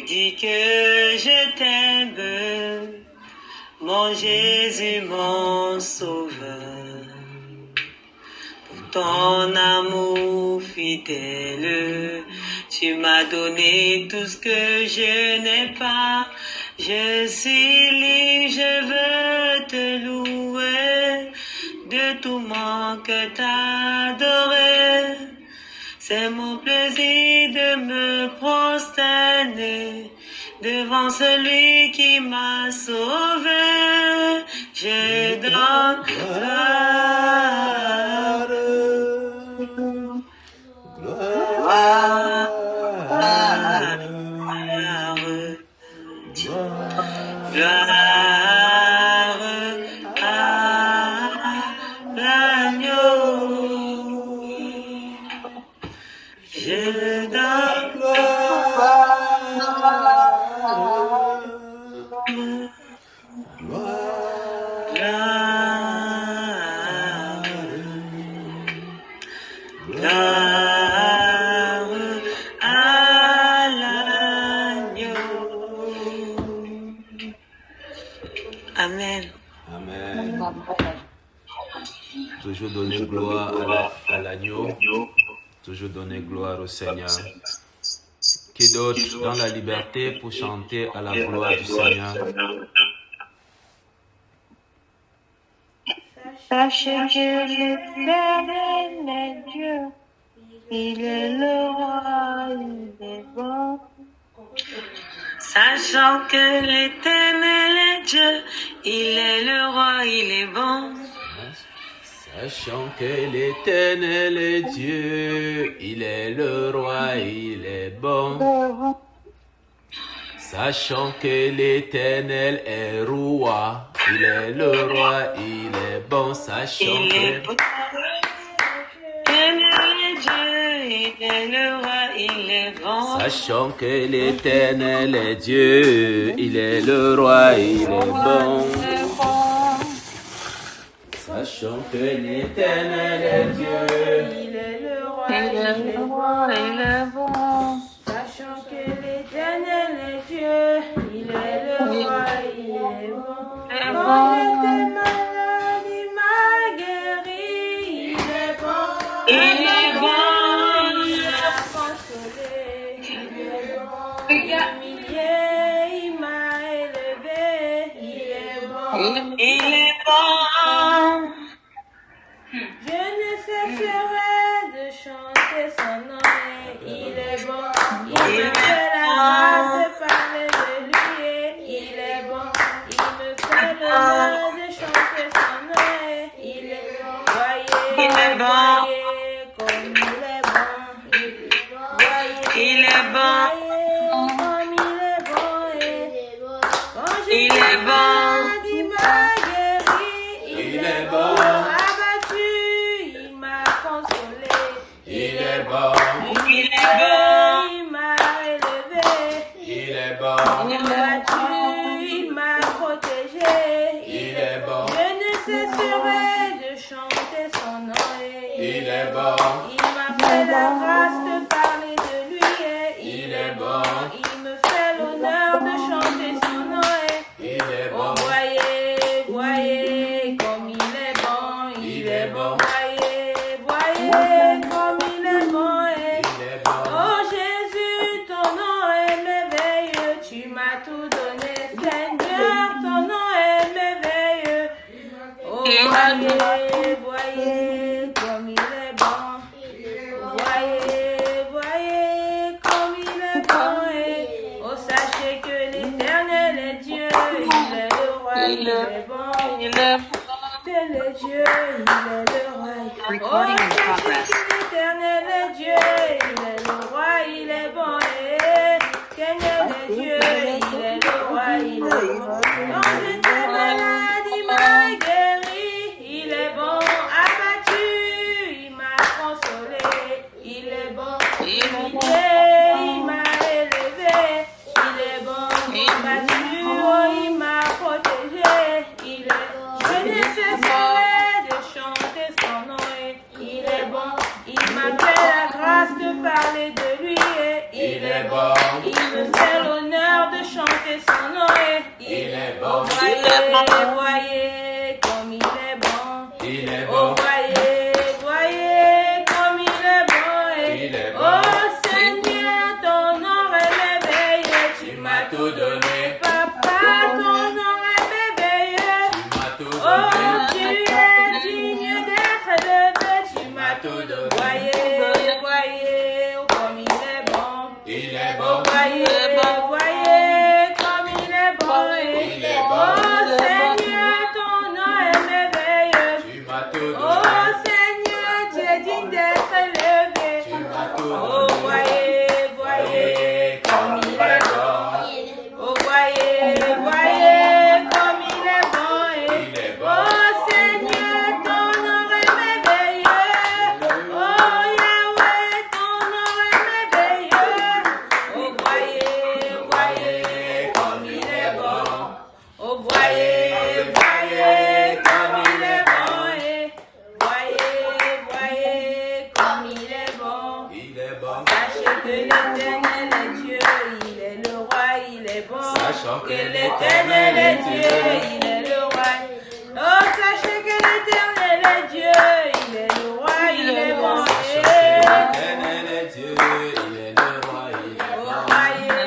dis que je t'aime, mon Jésus, mon sauveur. Pour ton amour fidèle, tu m'as donné tout ce que je n'ai pas. Je suis libre, je veux te louer, de tout mon cœur t'adorer. C'est mon plaisir de me prosterner devant celui qui m'a sauvé. Je donne gloire, gloire, gloire à l'agneau. Je donne à l'agneau. Amen. Amen. Toujours donner gloire à l'agneau. Toujours donner gloire au Seigneur. Qui d'autre dans la liberté pour chanter à la gloire du Seigneur? Sachez que l'Éternel est Dieu, il est le roi, il est bon. Sachant que l'Éternel est Dieu, il est le roi, il est bon. Sachant que l'Éternel est Dieu, il est le roi, il est bon. Sachant que l'Éternel est roi, il est le roi, il est bon. Sachant que l'Éternel est Dieu, il est le roi, il est bon. Sachant que l'Éternel est Dieu, il est le roi, il est bon. Sachant que l'Éternel est Dieu, il est le roi, il est le roi, il est bon. Sachant que l'Éternel est Dieu, il est le roi, il est bon. Quand j'étais malade, il m'a guéri, il est bon. Il est bon. Il m'a consolé, il est bon. Humilié, il m'a élevé, il est bon. Il est bon. Je ne cesserai de chanter son nom et il est bon. Il me fait la grâce de parler de lui et il est bon. Il me fait l'honneur de chanter son nom et il est bon. Voyez, Il est bon. voyez comme il est bon. Voyez, Il est bon. voyez comme il est bon et quand Il est j'étais bon. malade, il m'a guéri. il est bon. Abattu, il m'a consolé. Il est bon, Il est bon. Il m'a élevé. il est bon, Abattu, il m'a protégé. il est bon, Je ne cesserai de chanter son nom. il est bon, Il m'a fait la grâce de parler de lui. il est bon, Il me fait l'honneur de chanter son nom. il est Oh, bon, voyez, voyez comme il est bon. il est bon, Voyez, voyez comme il est bon. il est bon, Oh Jésus, ton nom est merveilleux. Tu m'as tout donné, Seigneur. Ton nom est merveilleux. Oh, voyez, voyez comme il est bon. Voyez, voyez comme il est bon. Oh, sachez que l'Éternel est Dieu. Il est le roi, il est bon. Il est bon. Tel est Dieu, il est le roi. Recording in sachez progress. que l'Éternel est Dieu, il est le roi, il est bon. L'éternel est Dieu, il est le roi, il est bon. Quand j'étais malade, il m'a guéri, il est bon. Abattu, il m'a consolé, il est bon. Humilié, il m'a élevé, il est bon. Abattu, oh, il m'a protégé, il est bon. Je ne cesserai de chanter son nom et il est bon. Il m'a fait la grâce de parler de lui et il est bon. Il me fait l'honneur bon. voyez comme il est bon. Il est Oh, bon. voyez comme il est bon. Il est bon. Oh Seigneur, ton nom est merveilleux. Tu m'as tout donné. Papa, ton nom est merveilleux. Tu m'as tout Oh, donné. tu es digne d'être élevé. Tu m'as tout donné. Voyez comme il est bon. Il est Oh, bon. voyez comme il est bon. Il est bon. Oh Seigneur, ton nom est merveilleux. Tu m'as tout Oh donné. Seigneur, tu es digne d'être élevé. Tu m'as tout Oh, donné. voyez comme il est bon. Oh, voyez comme il est bon. Il est bon. Oh Seigneur, ton nom est merveilleux. Oh Yahweh, ton nom est merveilleux. Oh, voyez comme il est bon. Oh, voyez comme il est bon. Et voyez comme il est bon. Il est bon. Sachez que l'Éternel est Dieu, il est le roi, il est bon. Sachant que l'Éternel est Dieu, il est le roi. Oh, sachez que l'Éternel est Dieu, il est le roi, il est bon. L'éternel est Dieu, il est le roi, il est Oh, bon. voyez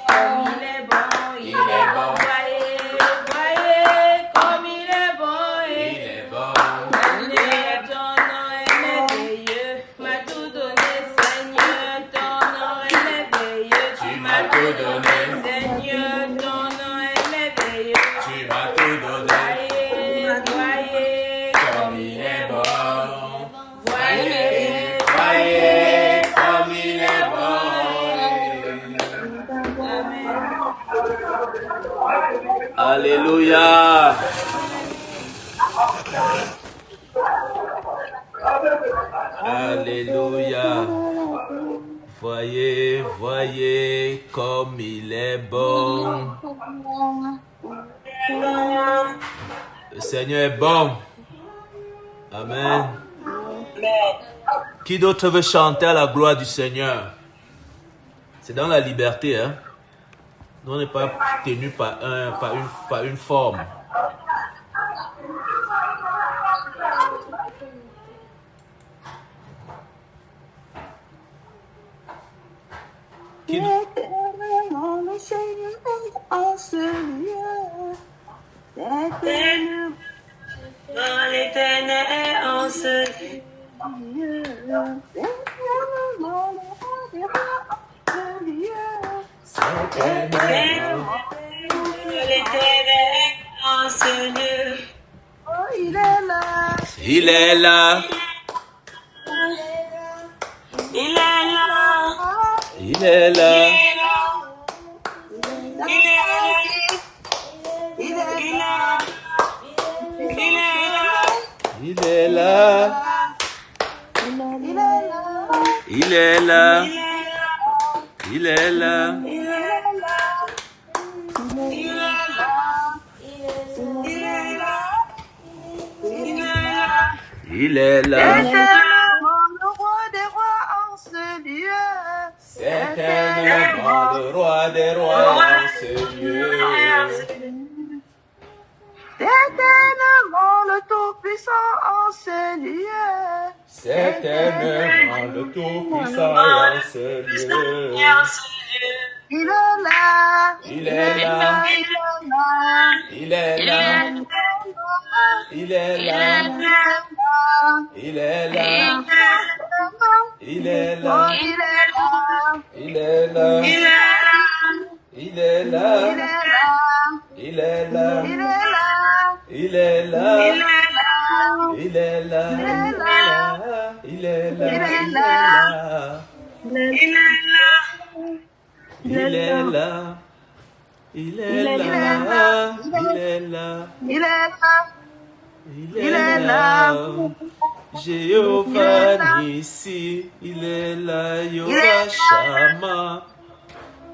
comme il est bon. Il est bon. Voyez comme il est bon. Il est bon. Seigneur, ton nom est merveilleux. M'as tout donné, Seigneur, ton nom est merveilleux. Tu m'as tout donné. Seigneur, ton nom est merveilleux. Tu m'as tout donné. Voyez Comme il est bon. voyez Comme il est bon. Amen. Alléluia. Alléluia. Voyez comme il est bon. Le Seigneur est bon. Amen. Qui d'autre veut chanter à la gloire du Seigneur? C'est dans la liberté, hein? Nous, on n'est pas tenu par une forme. Qui- Éternellement, le Seigneur est en ce lieu. Éternellement, L'Éternel est en ce lieu. éternellement, le roi en ce lieu. L'Éternel est en ce lieu. Oh, il est là. Il est là. Il est là. Il est là. Il est là. Il est là. Il est là. Il est là. Il est là. Éternellement, le roi des rois en ce lieu. Éternellement le roi des rois en ce lieu. Éternellement, le Tout-Puissant en ce lieu. Éternellement le Tout-Puissant en ce lieu. Il est là. Il est là. Il est là. Il est là. Il est là. Il est là. Il est là. Il est là. Il est là. Il est là. Il est là. Il est là. Il est là. Il est là. Il est là. Il est là. Jéhovah Nissi, il est là. Yoba Shama,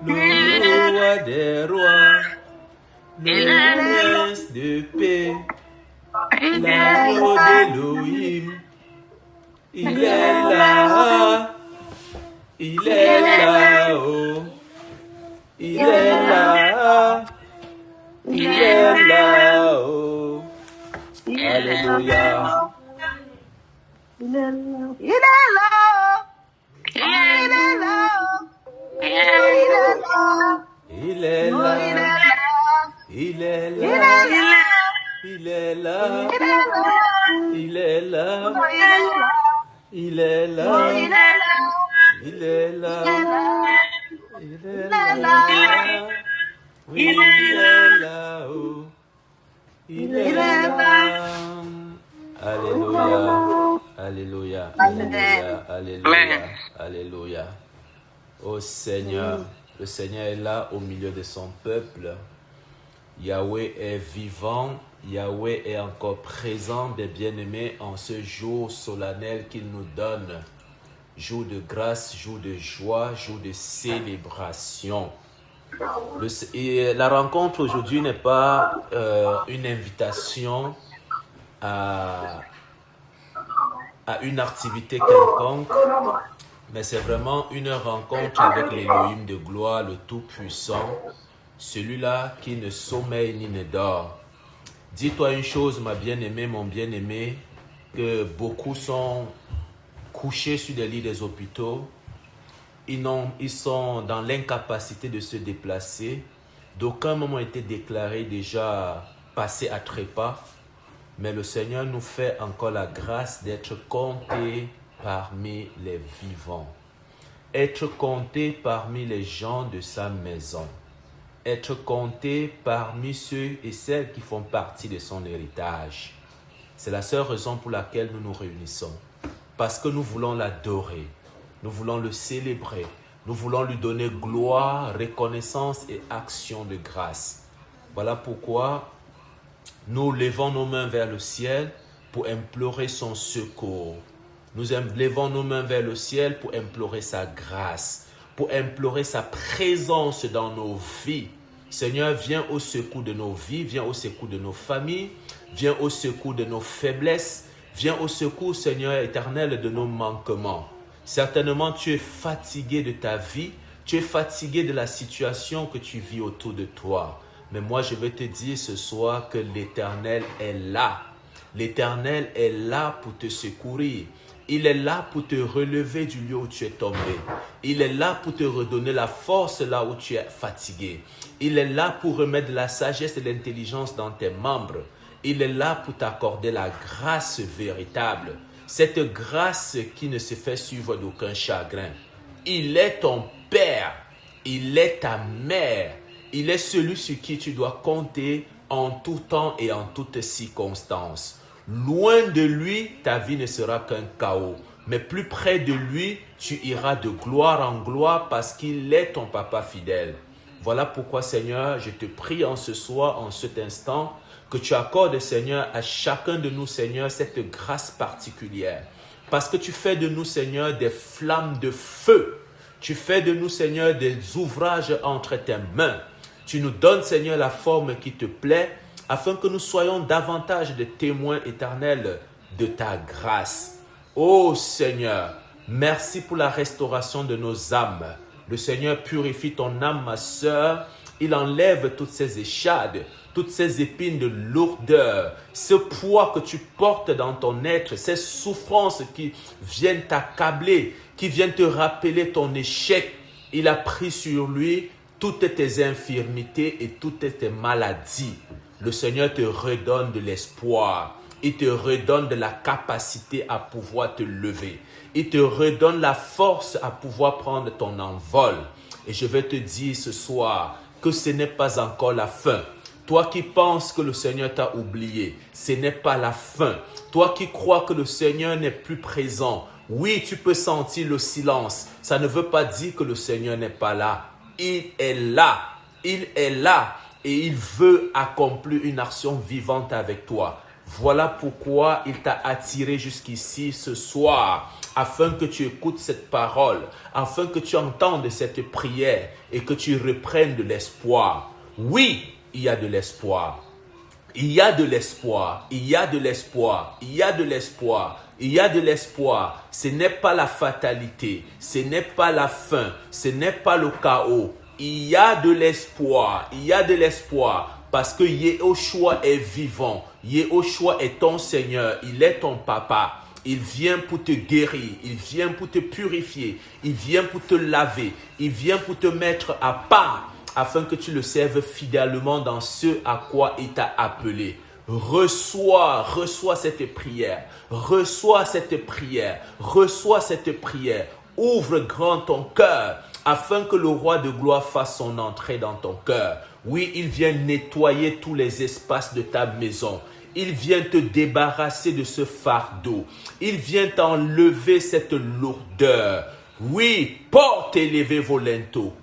le roi des rois, le prince de paix, l'agneau d'Élohim. Il est là. Il est là. Oh. Il est là. Il est là-haut. Alléluia. Il est là. Il est là. Il est là. Il est là. Il est là. Il est là. Il est là. Il est là. Il est là. Il est là. Il est là. Oui, il est là-haut. Il est là. Alléluia. Alléluia. Alléluia. Alléluia. Alléluia. Ô Seigneur, le Seigneur est là au milieu de son peuple. Yahweh est vivant. Yahweh est encore présent, mes bien-aimés, en ce jour solennel qu'il nous donne. Jour de grâce, jour de joie, jour de célébration. Et la rencontre aujourd'hui n'est pas une invitation à une activité quelconque, mais c'est vraiment une rencontre avec l'Élohim de gloire, le Tout-Puissant, celui-là qui ne sommeille ni ne dort. Dis-toi une chose, ma bien-aimée, mon bien-aimé, que beaucoup sont couchés sur des lits des hôpitaux. Ils sont dans l'incapacité de se déplacer. D'aucuns m'ont été déclarés déjà passés à trépas. Mais le Seigneur nous fait encore la grâce d'être comptés parmi les vivants. Être comptés parmi les gens de sa maison. Être comptés parmi ceux et celles qui font partie de son héritage. C'est la seule raison pour laquelle nous nous réunissons. Parce que nous voulons l'adorer. Nous voulons le célébrer. Nous voulons lui donner gloire, reconnaissance et action de grâce. Voilà pourquoi nous levons nos mains vers le ciel pour implorer son secours. Nous levons nos mains vers le ciel pour implorer sa grâce, pour implorer sa présence dans nos vies. Seigneur, viens au secours de nos vies, viens au secours de nos familles, viens au secours de nos faiblesses, viens au secours, Seigneur éternel, de nos manquements. Certainement, tu es fatigué de ta vie, tu es fatigué de la situation que tu vis autour de toi. Mais moi, je veux te dire ce soir que l'Éternel est là. L'Éternel est là pour te secourir. Il est là pour te relever du lieu où tu es tombé. Il est là pour te redonner la force là où tu es fatigué. Il est là pour remettre de la sagesse et de l'intelligence dans tes membres. Il est là pour t'accorder la grâce véritable. Cette grâce qui ne se fait suivre d'aucun chagrin. Il est ton Père. Il est ta mère. Il est celui sur qui tu dois compter en tout temps et en toutes circonstances. Loin de lui, ta vie ne sera qu'un chaos. Mais plus près de lui, tu iras de gloire en gloire parce qu'il est ton papa fidèle. Voilà pourquoi, Seigneur, je te prie en ce soir, en cet instant, que tu accordes, Seigneur, à chacun de nous, Seigneur, cette grâce particulière. Parce que tu fais de nous, Seigneur, des flammes de feu. Tu fais de nous, Seigneur, des ouvrages entre tes mains. Tu nous donnes, Seigneur, la forme qui te plaît, afin que nous soyons davantage des témoins éternels de ta grâce. Ô Seigneur, merci pour la restauration de nos âmes. Le Seigneur purifie ton âme, ma sœur. Il enlève toutes ces échades, toutes ces épines de lourdeur, ce poids que tu portes dans ton être, ces souffrances qui viennent t'accabler, qui viennent te rappeler ton échec. Il a pris sur lui toutes tes infirmités et toutes tes maladies. Le Seigneur te redonne de l'espoir. Il te redonne de la capacité à pouvoir te lever. Il te redonne la force à pouvoir prendre ton envol. Et je vais te dire ce soir que ce n'est pas encore la fin. Toi qui penses que le Seigneur t'a oublié, ce n'est pas la fin. Toi qui crois que le Seigneur n'est plus présent, oui, tu peux sentir le silence. Ça ne veut pas dire que le Seigneur n'est pas là. Il est là. Il est là. Et il veut accomplir une action vivante avec toi. Voilà pourquoi il t'a attiré jusqu'ici ce soir, afin que tu écoutes cette parole, afin que tu entendes cette prière et que tu reprennes de l'espoir. Oui, il y a de l'espoir. Il y a de l'espoir. Il y a de l'espoir. Il y a de l'espoir. Il y a de l'espoir. Ce n'est pas la fatalité. Ce n'est pas la fin. Ce n'est pas le chaos. Il y a de l'espoir. Il y a de l'espoir. parce que Yehoshua est vivant. Yehoshua est ton Seigneur, il est ton papa. Il vient pour te guérir, il vient pour te purifier, il vient pour te laver, il vient pour te mettre à part afin que tu le serves fidèlement dans ce à quoi il t'a appelé. Reçois cette prière, reçois cette prière, reçois cette prière. Ouvre grand ton cœur afin que le roi de gloire fasse son entrée dans ton cœur. Oui, il vient nettoyer tous les espaces de ta maison. Il vient te débarrasser de ce fardeau. Il vient t'enlever cette lourdeur. Oui, porte élevé volento,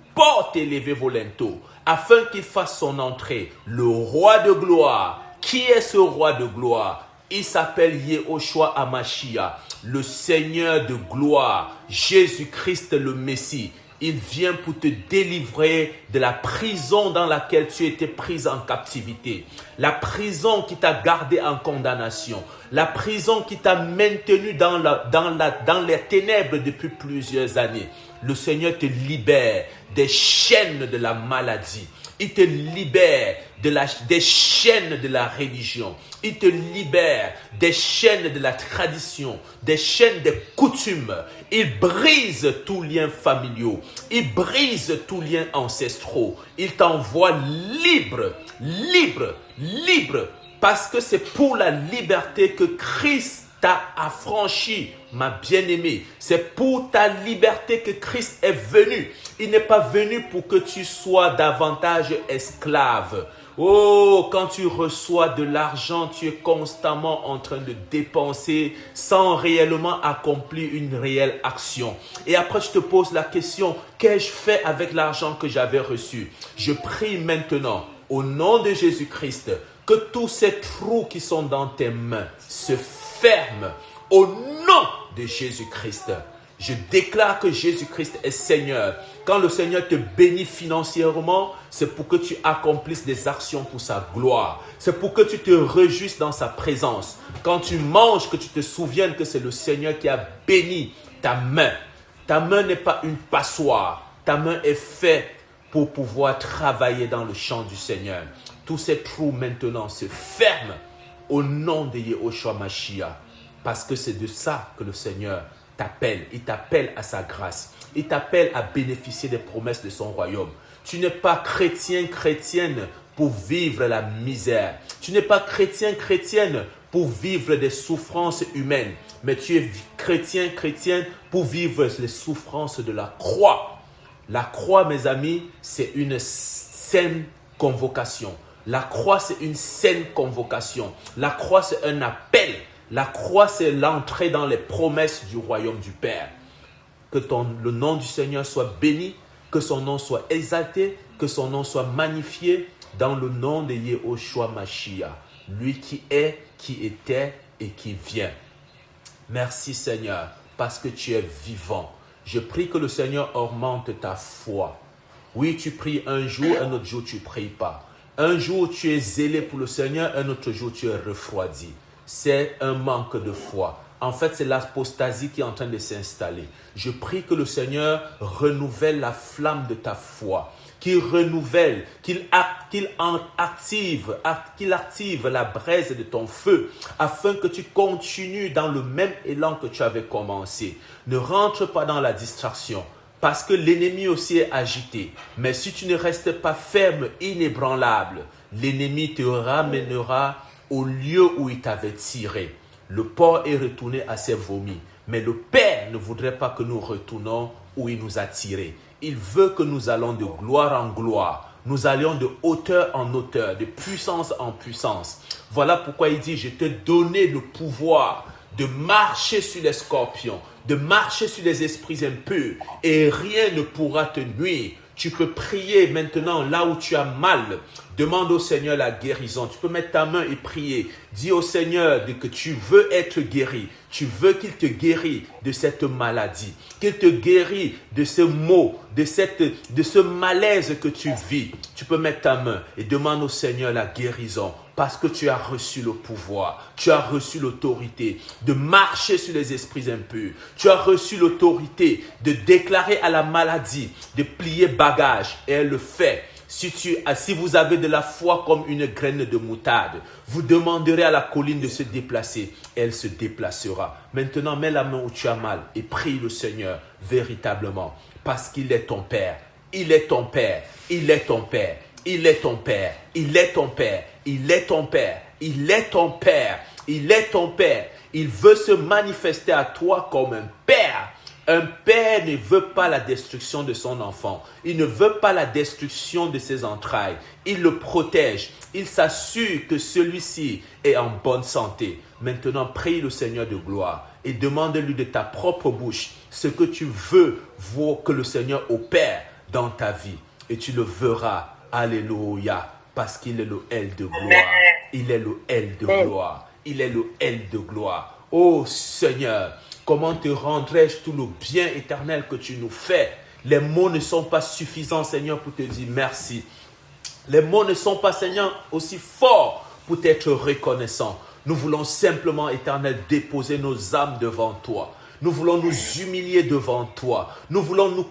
afin qu'il fasse son entrée. Le roi de gloire. Qui est ce roi de gloire? Il s'appelle Yehoshua Hamashiach, le Seigneur de gloire, Jésus-Christ le Messie. Il vient pour te délivrer de la prison dans laquelle tu étais prise en captivité. La prison qui t'a gardé en condamnation. La prison qui t'a maintenu dans les ténèbres depuis plusieurs années. Le Seigneur te libère des chaînes de la maladie. Il te libère des chaînes de la religion. Il te libère des chaînes de la tradition, des chaînes des coutumes. Il brise tous liens familiaux. Il brise tous liens ancestraux. Il t'envoie libre. Parce que c'est pour la liberté que Christ t'a affranchi, ma bien-aimée. C'est pour ta liberté que Christ est venu. Il n'est pas venu pour que tu sois davantage esclave. Oh, quand tu reçois de l'argent, tu es constamment en train de dépenser sans réellement accomplir une réelle action. Et après, je te pose la question, qu'ai-je fait avec l'argent que j'avais reçu? Je prie maintenant, au nom de Jésus-Christ, que tous ces trous qui sont dans tes mains se ferment au nom de Jésus-Christ. Je déclare que Jésus-Christ est Seigneur. Quand le Seigneur te bénit financièrement, c'est pour que tu accomplisses des actions pour sa gloire. C'est pour que tu te réjouisses dans sa présence. Quand tu manges, que tu te souviennes que c'est le Seigneur qui a béni ta main. Ta main n'est pas une passoire. Ta main est faite pour pouvoir travailler dans le champ du Seigneur. Tous ces trous maintenant se ferment au nom de Yehoshua Mashiach. Parce que c'est de ça que le Seigneur t'appelle. Il t'appelle à sa grâce. Il t'appelle à bénéficier des promesses de son royaume. Tu n'es pas chrétienne pour vivre la misère. Tu n'es pas chrétienne pour vivre des souffrances humaines. Mais tu es chrétienne pour vivre les souffrances de la croix. La croix, mes amis, c'est une saine convocation. La croix, c'est une saine convocation. La croix, c'est un appel. La croix, c'est l'entrée dans les promesses du royaume du Père. Que le nom du Seigneur soit béni, que son nom soit exalté, que son nom soit magnifié dans le nom de Yehoshua Mashiach, lui qui est, qui était et qui vient. Merci Seigneur, parce que tu es vivant. Je prie que le Seigneur augmente ta foi. Oui, tu pries un jour, un autre jour tu ne pries pas. Un jour tu es zélé pour le Seigneur, un autre jour tu es refroidi. C'est un manque de foi. En fait, c'est l'apostasie qui est en train de s'installer. Je prie que le Seigneur renouvelle la flamme de ta foi, qu'il renouvelle, qu'il active la braise de ton feu, afin que tu continues dans le même élan que tu avais commencé. Ne rentre pas dans la distraction, parce que l'ennemi aussi est agité. Mais si tu ne restes pas ferme, inébranlable, l'ennemi te ramènera au lieu où il t'avait tiré. Le porc est retourné à ses vomis, mais le Père ne voudrait pas que nous retournons où il nous a tirés. Il veut que nous allons de gloire en gloire, nous allions de hauteur en hauteur, de puissance en puissance. Voilà pourquoi il dit, je t'ai donné le pouvoir de marcher sur les scorpions, de marcher sur les esprits impurs, et rien ne pourra te nuire. Tu peux prier maintenant là où tu as mal. Demande au Seigneur la guérison. Tu peux mettre ta main et prier. Dis au Seigneur que tu veux être guéri. Tu veux qu'il te guérisse de cette maladie. Qu'il te guérisse de ce mot, de ce malaise que tu vis. Tu peux mettre ta main et demande au Seigneur la guérison. parce que tu as reçu le pouvoir, tu as reçu l'autorité de marcher sur les esprits impurs. Tu as reçu l'autorité de déclarer à la maladie, de plier bagage, et elle le fait. Si vous avez de la foi comme une graine de moutarde, vous demanderez à la colline de se déplacer, elle se déplacera. Maintenant, mets la main où tu as mal et prie le Seigneur véritablement, parce qu'il est ton Père. Il est ton Père, il est ton Père, il est ton Père, il est ton Père, il est ton Père, il est ton Père, il est ton Père. Il veut se manifester à toi comme un Père. Un père ne veut pas la destruction de son enfant. Il ne veut pas la destruction de ses entrailles. Il le protège. Il s'assure que celui-ci est en bonne santé. Maintenant, prie le Seigneur de gloire et demande-lui de ta propre bouche ce que tu veux voir que le Seigneur opère dans ta vie. Et tu le verras. Alléluia. Parce qu'il est le L de gloire. Il est le L de gloire. Il est le L de gloire. Oh Seigneur, comment te rendrai-je tout le bien éternel que tu nous fais? Les mots ne sont pas suffisants, Seigneur, pour te dire merci. Les mots ne sont pas, Seigneur, aussi forts pour t'être reconnaissant. Nous voulons simplement, Éternel, déposer nos âmes devant toi. Nous voulons nous humilier devant toi. Nous voulons nous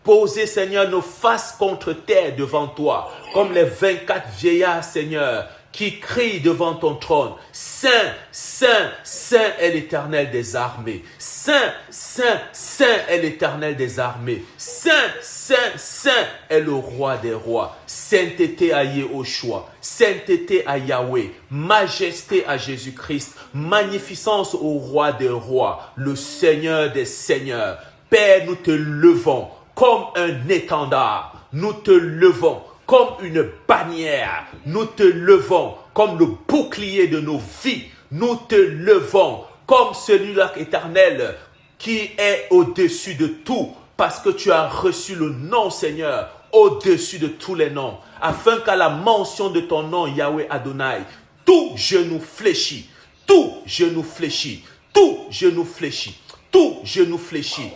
poser, Seigneur, nos faces contre terre devant toi, comme les 24 vieillards, Seigneur, qui crie devant ton trône. Saint, Saint, Saint est l'Éternel des armées. Saint, Saint, Saint est l'Éternel des armées. Saint, Saint, Saint est le roi des rois. Sainteté à Yehoshua. Sainteté à Yahweh. Majesté à Jésus-Christ. Magnificence au roi des rois. Le Seigneur des seigneurs. Père, nous te levons comme un étendard. Nous te levons comme une bannière. Nous te levons comme le bouclier de nos vies. Nous te levons comme celui-là éternel qui est au-dessus de tout, parce que tu as reçu le nom, Seigneur, au-dessus de tous les noms, afin qu'à la mention de ton nom, Yahweh Adonai, tout genou fléchit, tout genou fléchit, tout genou fléchit, tout genou fléchit.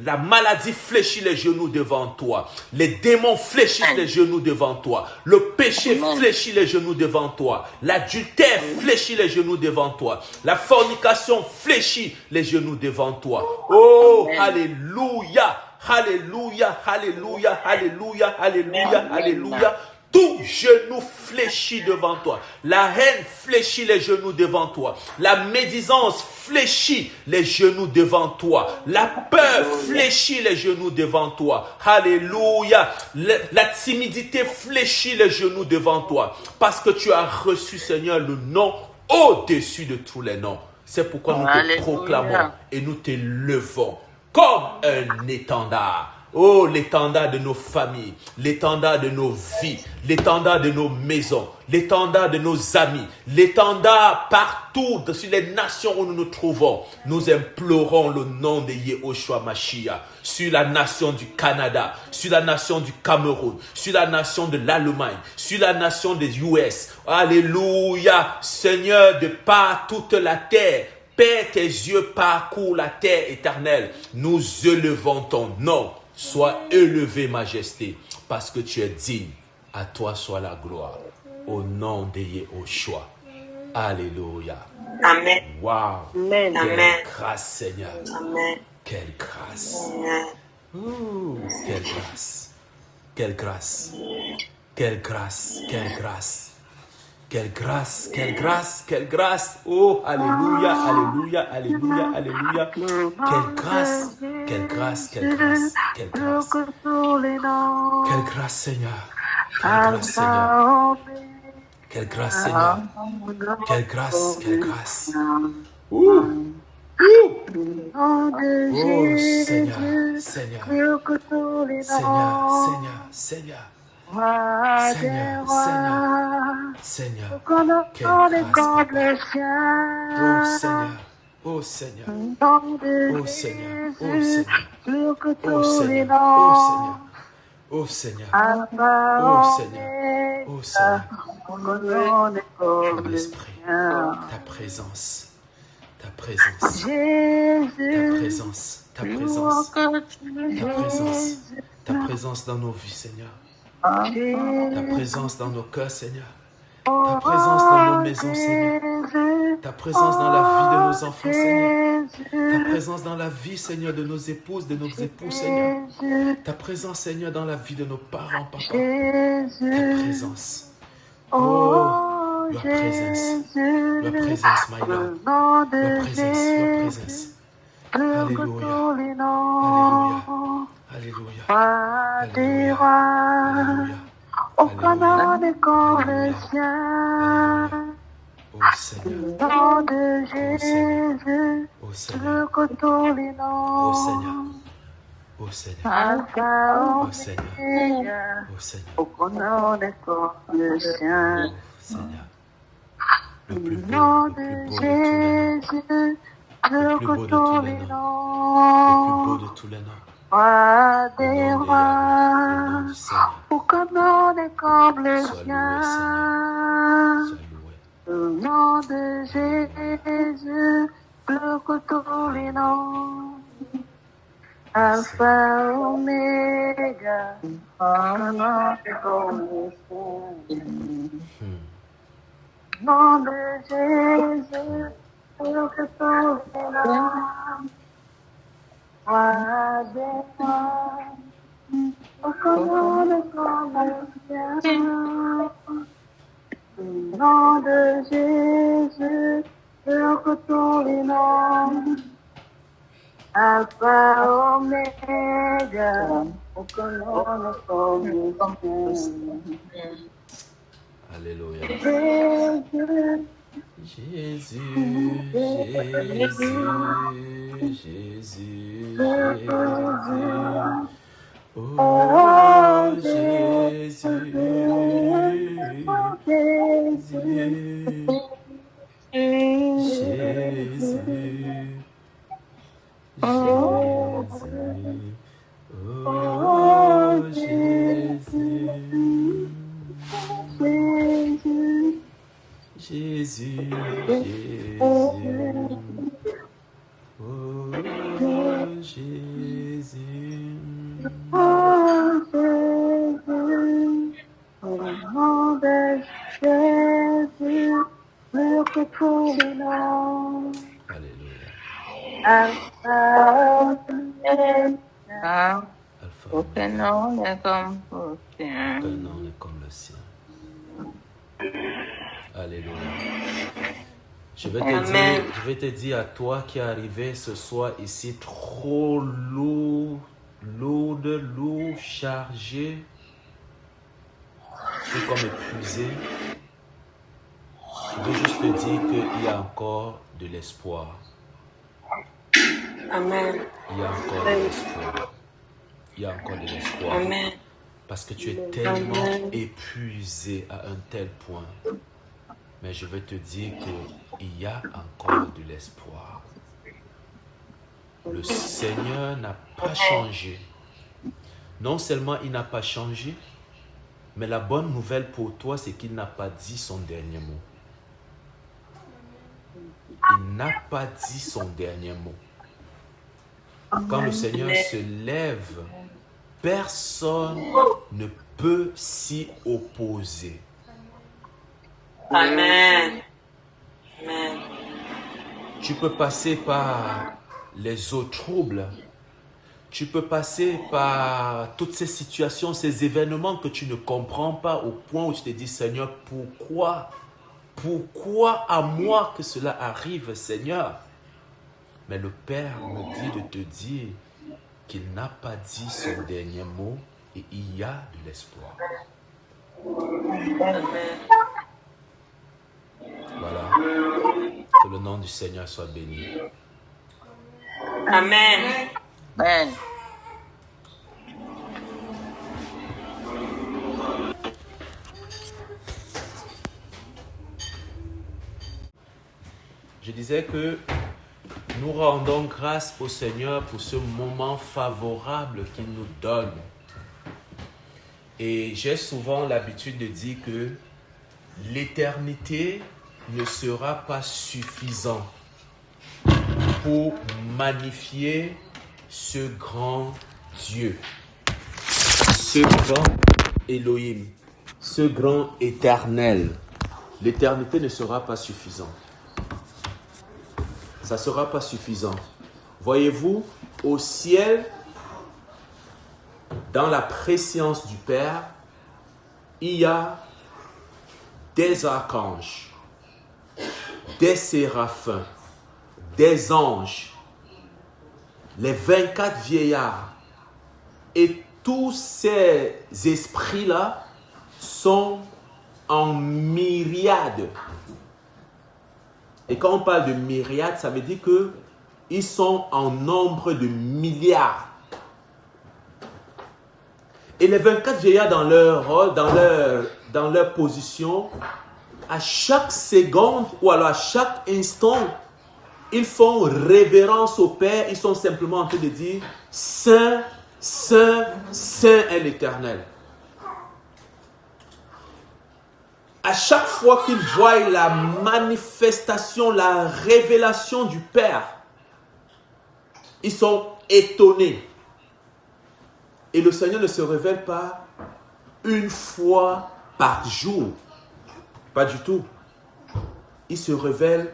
La maladie fléchit les genoux devant toi. Les démons fléchissent les genoux devant toi. Le péché fléchit les genoux devant toi. L'adultère fléchit les genoux devant toi. La fornication fléchit les genoux devant toi. Oh, alléluia, alléluia, alléluia, alléluia, alléluia, alléluia. Tout genou fléchit devant toi. La haine fléchit les genoux devant toi. La médisance fléchit les genoux devant toi. La peur fléchit les genoux devant toi. Alléluia. La timidité fléchit les genoux devant toi. Parce que tu as reçu, Seigneur, le nom au-dessus de tous les noms. C'est pourquoi nous te proclamons et nous te levons comme un étendard. Oh, l'étendard de nos familles, l'étendard de nos vies, l'étendard de nos maisons, l'étendard de nos amis, l'étendard partout sur les nations où nous nous trouvons. Nous implorons le nom de Yehoshua Mashiach sur la nation du Canada, sur la nation du Cameroun, sur la nation de l'Allemagne, sur la nation des US. Alléluia, Seigneur, de par toute la terre. Père, tes yeux parcourent la terre éternelle. Nous élevons ton nom. Sois élevé, majesté, parce que tu es digne. À toi soit la gloire. Au nom de Yehoshua. Alléluia. Amen. Wow. Amen. Quelle grâce, Seigneur. Amen. Quelle grâce. Amen. Quelle grâce. Quelle grâce. Quelle grâce. Quelle grâce. Quelle grâce, quelle grâce, quelle grâce. Oh, alléluia, alléluia, alléluia, alléluia. Quelle grâce, quelle grâce, quelle grâce, quelle grâce. Quelle grâce, Seigneur. Quelle grâce, Seigneur. Quelle grâce, Seigneur. Quelle grâce, quelle grâce. Oh, Seigneur, Seigneur. Seigneur, Seigneur, Seigneur. Seigneur, Seigneur, Seigneur, quelle grâce, oh Seigneur, oh Seigneur, oh Seigneur, oh Seigneur, oh Seigneur, oh Seigneur, oh Seigneur, oh Seigneur, oh Seigneur, oh l'Esprit, ta présence, ta présence, ta présence, ta présence, ta présence, ta présence dans nos vies, Seigneur. Ta présence dans nos cœurs, Seigneur. Ta présence dans nos maisons, Seigneur. Ta présence dans la vie de nos enfants, Seigneur. Ta présence dans la vie, Seigneur, de nos épouses, de nos époux, Seigneur. Ta présence, Seigneur, dans la vie de nos parents, Papa. Ta présence. Oh, your presence. Your presence, my Lord. Your presence, your presence. Alléluia. Alléluia. Alléluia. Alléluia. Au canard des conversions, Oh Seigneur. au nom de Jésus, Oh Seigneur. le coteau les Oh Seigneur. noms, Oh Seigneur. Alpha, Oh Seigneur. Oméga, Oh Seigneur. au canard des conversions, Oh Seigneur. Le au plus beau, nom le plus de beau de tous les noms. Jésus, Le le plus beau de coteau tous les les noms. Le plus noms, beau de tous les noms. roi Le des nom de Yahweh, le nom rois, du Seigneur. au canard des Sois loué, conversions. Sois loué. Au nom de Jésus, le couteau les noms, Alpha, Oméga, au nom de Jésus, le couteau les noms, roi des rois, au nom de conversion. Au nom de Jésus, le couteau les noms, Alpha, Oméga, au nom de conversion. Alléluia. Jésus, Jésus, Jésus, Jésus, Jésus. Oh Jésus, Jésus, Jésus. Oh Jésus. oh Jésus, au nom de Jésus, le couteau les noms, Alléluia. Alpha, Oméga. Alpha, Aucun nom n'est comme le tien. aucun nom n'est comme le sien. Alléluia. Je vais te dire à toi qui est arrivé ce soir ici, trop lourd, chargé, tu es comme épuisé. Je veux juste te dire qu'il y a encore de l'espoir. Amen. Il y a encore de l'espoir. Il y a encore de l'espoir. Amen. Parce que tu es tellement épuisé à un tel point. Mais je veux te dire qu'il y a encore de l'espoir. Le Seigneur n'a pas changé. Non seulement il n'a pas changé, mais la bonne nouvelle pour toi, c'est qu'il n'a pas dit son dernier mot. Il n'a pas dit son dernier mot. Quand le Seigneur se lève, personne ne peut s'y opposer. Amen. Amen. Tu peux passer par les eaux troubles. Tu peux passer par toutes ces situations, ces événements que tu ne comprends pas au point où tu te dis, Seigneur, pourquoi à moi que cela arrive, Seigneur? Mais le Père me dit de te dire qu'il n'a pas dit son dernier mot et il y a de l'espoir. Amen. Voilà. Que le nom du Seigneur soit béni. Amen. Amen. Je disais que nous rendons grâce au Seigneur pour ce moment favorable qu'il nous donne. Et j'ai souvent l'habitude de dire que l'éternité ne sera pas suffisant pour magnifier ce grand Dieu, ce grand Elohim, ce grand éternel, l'éternité ne sera pas suffisante. Ça ne sera pas suffisant. Voyez-vous, au ciel, dans la préscience du Père, il y a des archanges, des séraphins, des anges, les 24 vieillards. Et tous ces esprits-là sont en myriades. Et quand on parle de myriades, ça veut dire qu'ils sont en nombre de milliards. Et les 24 vieillards dans leur rôle, dans leur position, à chaque seconde ou alors à chaque instant, ils font révérence au Père. Ils sont simplement en train de dire « Saint, Saint, Saint est l'Éternel ». À chaque fois qu'ils voient la manifestation, la révélation du Père, ils sont étonnés. Et le Seigneur ne se révèle pas une fois par jour. Pas du tout. Il se révèle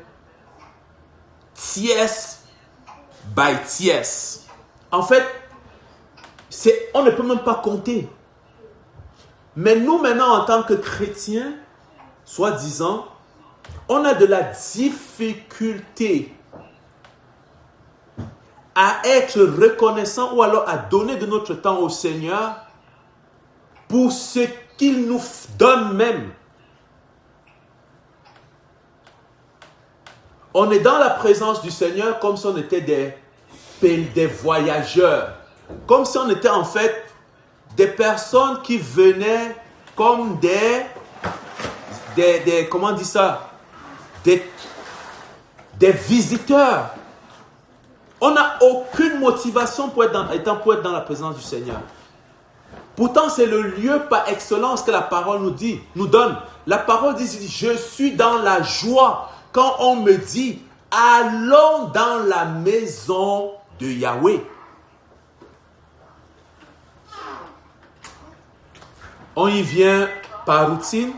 tiers by tiers. En fait, on ne peut même pas compter. Mais nous, maintenant, en tant que chrétiens, soi-disant, on a de la difficulté à être reconnaissant ou alors à donner de notre temps au Seigneur pour ce qu'il nous donne même. On est dans la présence du Seigneur comme si on était des voyageurs, comme si on était en fait des personnes qui venaient comme comment on dit ça, des visiteurs. On n'a aucune motivation pour être dans la présence du Seigneur. Pourtant, c'est le lieu par excellence que la parole nous donne. La parole dit, je suis dans la joie quand on me dit, allons dans la maison de Yahweh. On y vient par routine.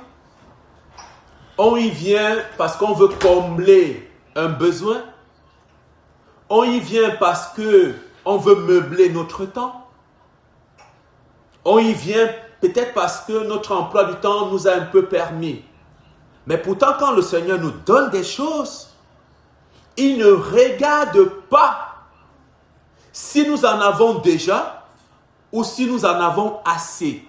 On y vient parce qu'on veut combler un besoin. On y vient parce qu'on veut meubler notre temps. On y vient peut-être parce que notre emploi du temps nous a un peu permis. Mais pourtant, quand le Seigneur nous donne des choses, il ne regarde pas si nous en avons déjà ou si nous en avons assez.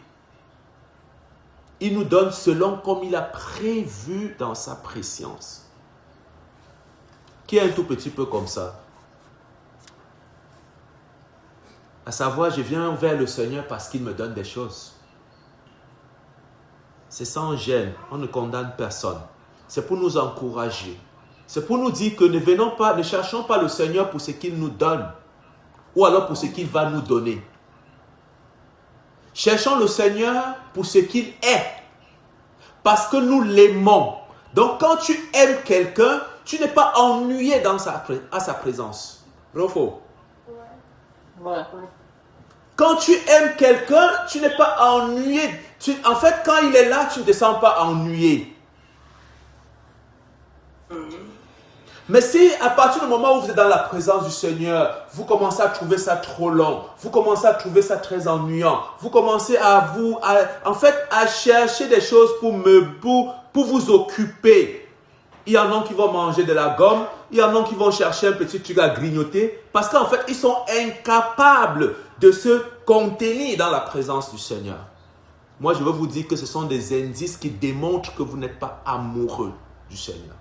Il nous donne selon comme il a prévu dans sa préscience. Qui est un tout petit peu comme ça? À savoir, je viens vers le Seigneur parce qu'il me donne des choses. C'est sans gêne, on ne condamne personne. C'est pour nous encourager. C'est pour nous dire que ne cherchons pas le Seigneur pour ce qu'il nous donne ou alors pour ce qu'il va nous donner. Cherchons le Seigneur pour ce qu'il est, parce que nous l'aimons. Donc quand tu aimes quelqu'un, tu n'es pas ennuyé à sa présence. Vrai ou faux? Ouais. Quand tu aimes quelqu'un, tu n'es pas ennuyé. En fait, quand il est là, tu ne te sens pas ennuyé. Mais si à partir du moment où vous êtes dans la présence du Seigneur, vous commencez à trouver ça trop long, vous commencez à trouver ça très ennuyant, vous commencez à chercher des choses pour vous occuper. Il y en a qui vont manger de la gomme, il y en a qui vont chercher un petit truc à grignoter, parce qu'en fait, ils sont incapables de se contenir dans la présence du Seigneur. Moi, je veux vous dire que ce sont des indices qui démontrent que vous n'êtes pas amoureux du Seigneur.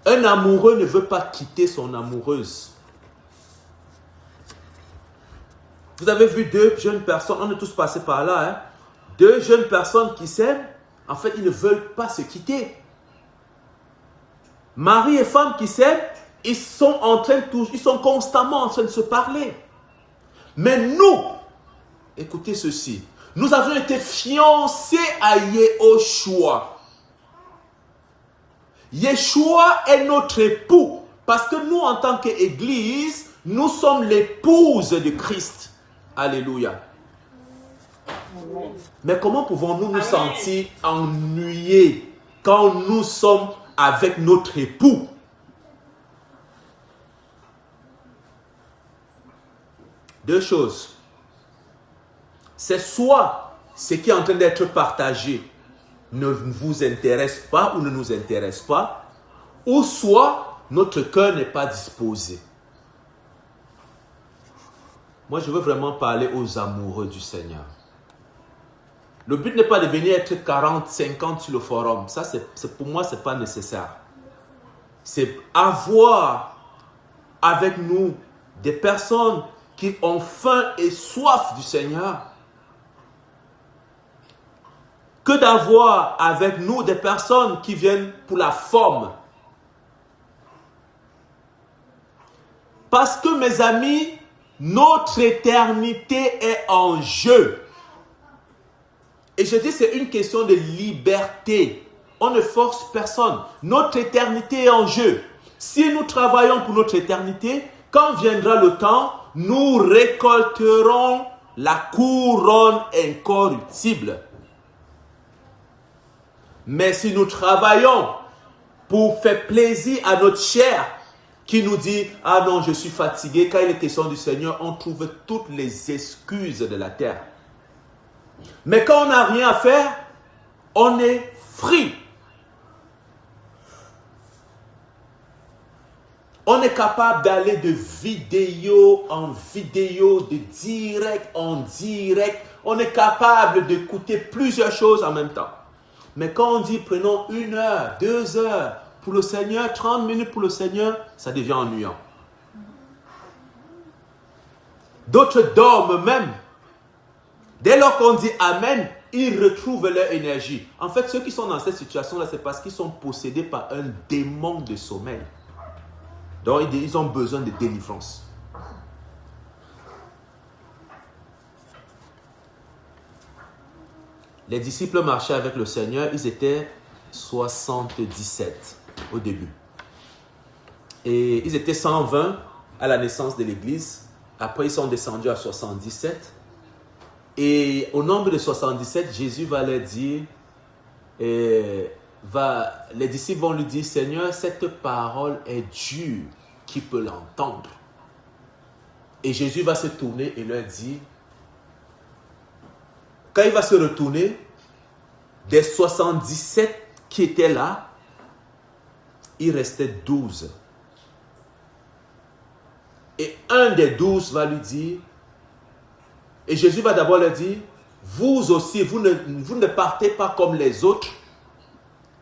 Un amoureux ne veut pas quitter son amoureuse. Vous avez vu deux jeunes personnes, on est tous passés par là, hein? Deux jeunes personnes qui s'aiment, en fait, ils ne veulent pas se quitter. Mari et femme qui s'aiment, ils sont constamment en train de se parler. Mais nous, écoutez ceci, nous avons été fiancés à Yehoshua. Yeshua est notre époux, parce que nous, en tant qu'Église, nous sommes l'épouse de Christ. Alléluia. Mais comment pouvons-nous nous sentir ennuyés quand nous sommes avec notre époux? Deux choses. C'est soit ce qui est en train d'être partagé ne vous intéresse pas ou ne nous intéresse pas, ou soit notre cœur n'est pas disposé. Moi, je veux vraiment parler aux amoureux du Seigneur. Le but n'est pas de venir être 40, 50 sur le forum. Ça, pour moi, ce n'est pas nécessaire. C'est avoir avec nous des personnes qui ont faim et soif du Seigneur, que d'avoir avec nous des personnes qui viennent pour la forme. Parce que, mes amis, notre éternité est en jeu. Et je dis, c'est une question de liberté. On ne force personne. Notre éternité est en jeu. Si nous travaillons pour notre éternité, quand viendra le temps, nous récolterons la couronne incorruptible. Mais si nous travaillons pour faire plaisir à notre chair, qui nous dit « Ah non, je suis fatigué », quand il est question du Seigneur, on trouve toutes les excuses de la terre. Mais quand on n'a rien à faire, on est free. On est capable d'aller de vidéo en vidéo, de direct en direct. On est capable d'écouter plusieurs choses en même temps. Mais quand on dit prenons 1 heure, 2 heures pour le Seigneur, 30 minutes pour le Seigneur, ça devient ennuyant. D'autres dorment même. Dès lors qu'on dit Amen, ils retrouvent leur énergie. En fait, ceux qui sont dans cette situation-là, c'est parce qu'ils sont possédés par un démon de sommeil. Donc, ils ont besoin de délivrance. Les disciples marchaient avec le Seigneur, ils étaient 77 au début. Et ils étaient 120 à la naissance de l'Église. Après, ils sont descendus à 77. Et au nombre de 77, Jésus va leur dire, les disciples vont lui dire, Seigneur, cette parole est dure, qui peut l'entendre? Et Jésus va se tourner et leur dire, quand il va se retourner, des 77 qui étaient là, il restait 12. Et un des 12 va lui dire, et Jésus va d'abord leur dire, vous aussi, vous ne partez pas comme les autres.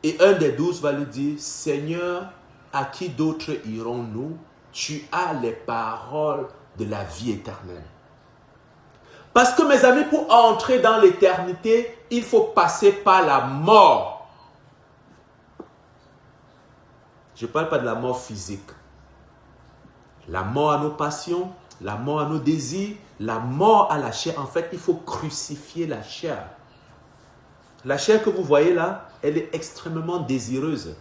Et un des 12 va lui dire, Seigneur, à qui d'autre irons-nous? Tu as les paroles de la vie éternelle. Parce que mes amis, pour entrer dans l'éternité, il faut passer par la mort. Je ne parle pas de la mort physique. La mort à nos passions, la mort à nos désirs, la mort à la chair. En fait, il faut crucifier la chair. La chair que vous voyez là, elle est extrêmement désireuse.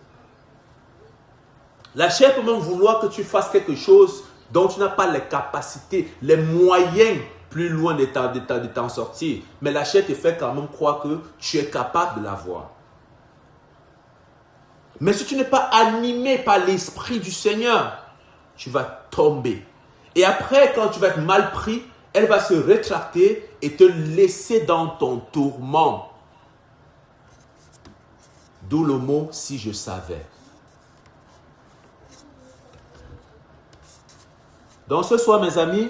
La chair peut même vouloir que tu fasses quelque chose dont tu n'as pas les capacités, les moyens plus loin de t'en sortir. Mais la chair te fait quand même croire que tu es capable de l'avoir. Mais si tu n'es pas animé par l'Esprit du Seigneur, tu vas tomber. Et après, quand tu vas être mal pris, elle va se rétracter et te laisser dans ton tourment. D'où le mot « si je savais ». Donc ce soir, mes amis,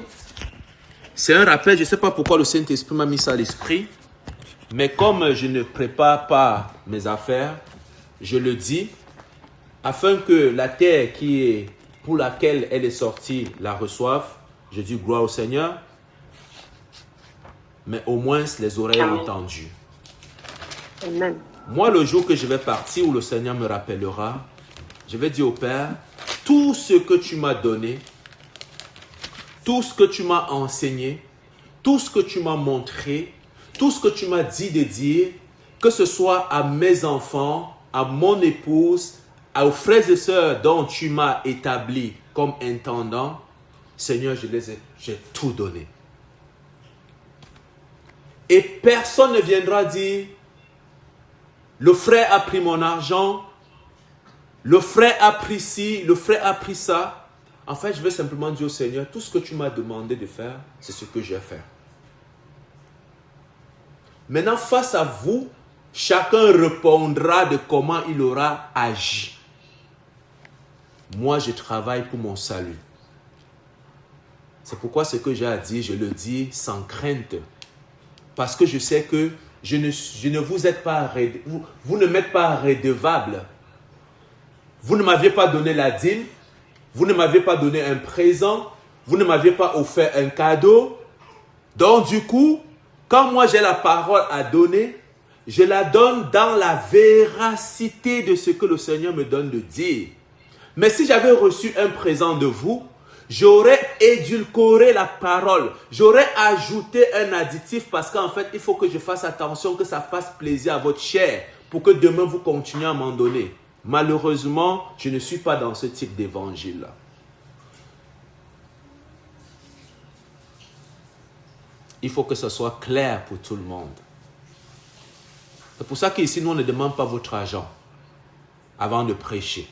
c'est un rappel. Je ne sais pas pourquoi le Saint-Esprit m'a mis ça à l'esprit. Mais comme je ne prépare pas mes affaires, je le dis, afin que la terre pour laquelle elle est sortie la reçoive. Je dis gloire au Seigneur. Mais au moins les oreilles ont entendu. Amen. Moi, le jour que je vais partir, où le Seigneur me rappellera, je vais dire au Père, tout ce que tu m'as donné, tout ce que tu m'as enseigné, tout ce que tu m'as montré, tout ce que tu m'as dit de dire, que ce soit à mes enfants, à mon épouse, aux frères et sœurs dont tu m'as établi comme intendant, Seigneur, j'ai tout donné. Et personne ne viendra dire, le frère a pris mon argent, le frère a pris ci, le frère a pris ça. En fait, je vais simplement dire au Seigneur, tout ce que tu m'as demandé de faire, c'est ce que je vais faire. Maintenant, face à vous, chacun répondra de comment il aura agi. Moi, je travaille pour mon salut. C'est pourquoi ce que j'ai à dire, je le dis sans crainte. Parce que je sais que je ne vous êtes pas, vous ne m'êtes pas redevable. Vous ne m'aviez pas donné la dîme. Vous ne m'aviez pas donné un présent. Vous ne m'aviez pas offert un cadeau. Donc du coup, quand moi j'ai la parole à donner, je la donne dans la véracité de ce que le Seigneur me donne de dire. Mais si j'avais reçu un présent de vous, j'aurais édulcoré la parole. J'aurais ajouté un additif parce qu'en fait, il faut que je fasse attention, que ça fasse plaisir à votre chair pour que demain vous continuez à m'en donner. Malheureusement, je ne suis pas dans ce type d'évangile-là. Il faut que ce soit clair pour tout le monde. C'est pour ça qu'ici, nous, on ne demande pas votre argent avant de prêcher.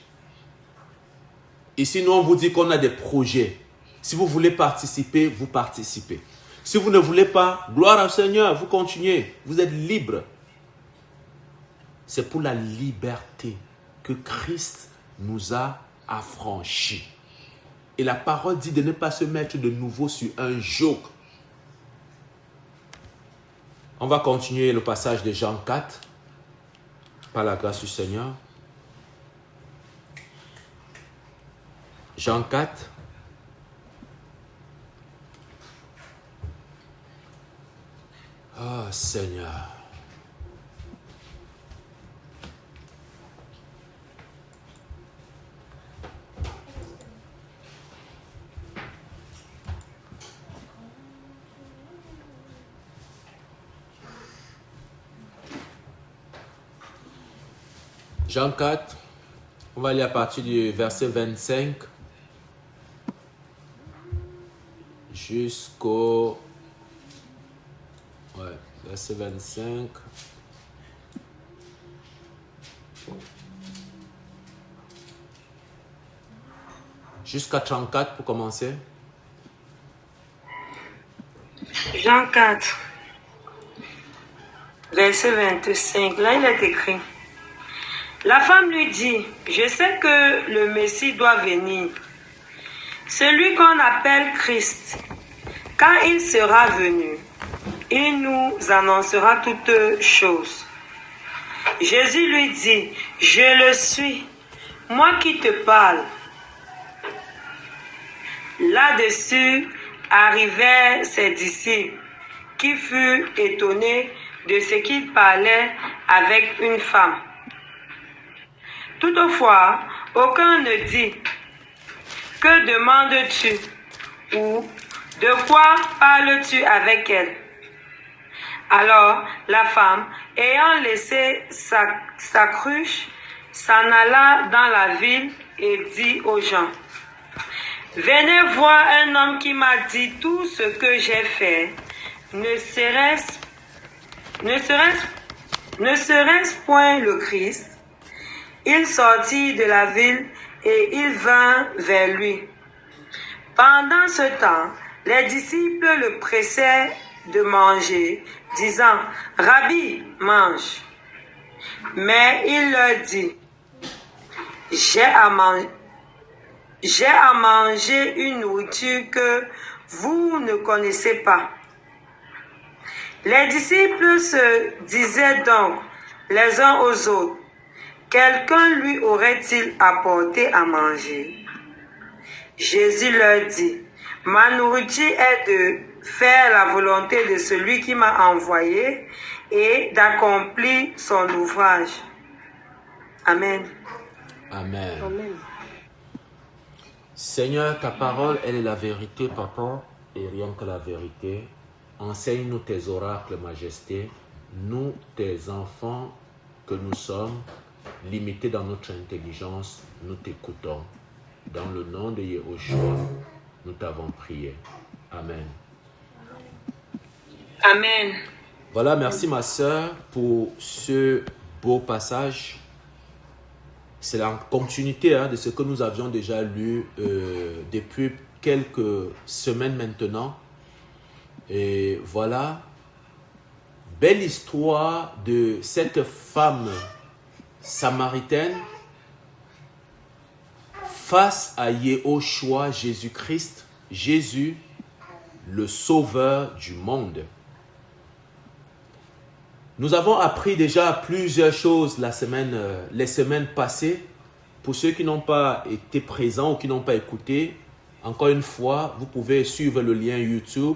Ici, nous, on vous dit qu'on a des projets. Si vous voulez participer, vous participez. Si vous ne voulez pas, gloire au Seigneur, vous continuez. Vous êtes libre. C'est pour la liberté que Christ nous a affranchis. Et la parole dit de ne pas se mettre de nouveau sur un joug. On va continuer le passage de Jean 4, par la grâce du Seigneur. Jean 4. Oh Seigneur. Jean 4, on va aller à partir du verset 25 jusqu'au verset 25 jusqu'à 34 pour commencer. Jean 4, verset 25. Là, il est écrit. La femme lui dit, je sais que le Messie doit venir, celui qu'on appelle Christ. Quand il sera venu, il nous annoncera toutes choses. Jésus lui dit, je le suis, moi qui te parle. Là-dessus arrivaient ses disciples, qui furent étonnés de ce qu'il parlait avec une femme. Toutefois, aucun ne dit, que demandes-tu ou de quoi parles-tu avec elle? Alors la femme, ayant laissé sa cruche, s'en alla dans la ville et dit aux gens, venez voir un homme qui m'a dit tout ce que j'ai fait. Ne serait-ce point le Christ? Il sortit de la ville et il vint vers lui. Pendant ce temps, les disciples le pressaient de manger, disant, Rabbi, mange. Mais il leur dit, j'ai à manger une nourriture que vous ne connaissez pas. Les disciples se disaient donc les uns aux autres, quelqu'un lui aurait-il apporté à manger? Jésus leur dit, ma nourriture est de faire la volonté de celui qui m'a envoyé et d'accomplir son ouvrage. Amen. Amen. Amen. Seigneur, ta parole, elle est la vérité, Papa, et rien que la vérité. Enseigne-nous tes oracles, Majesté. Nous, tes enfants que nous sommes, limités dans notre intelligence, nous t'écoutons. Dans le nom de Yahushua, nous t'avons prié. Amen. Amen. Voilà, merci ma sœur pour ce beau passage. C'est la continuité de ce que nous avions déjà lu depuis quelques semaines maintenant. Et voilà, belle histoire de cette femme samaritaine face à Yehoshua Jésus-Christ, Jésus, le sauveur du monde. Nous avons appris déjà plusieurs choses les semaines passées. Pour ceux qui n'ont pas été présents ou qui n'ont pas écouté, encore une fois, vous pouvez suivre le lien YouTube.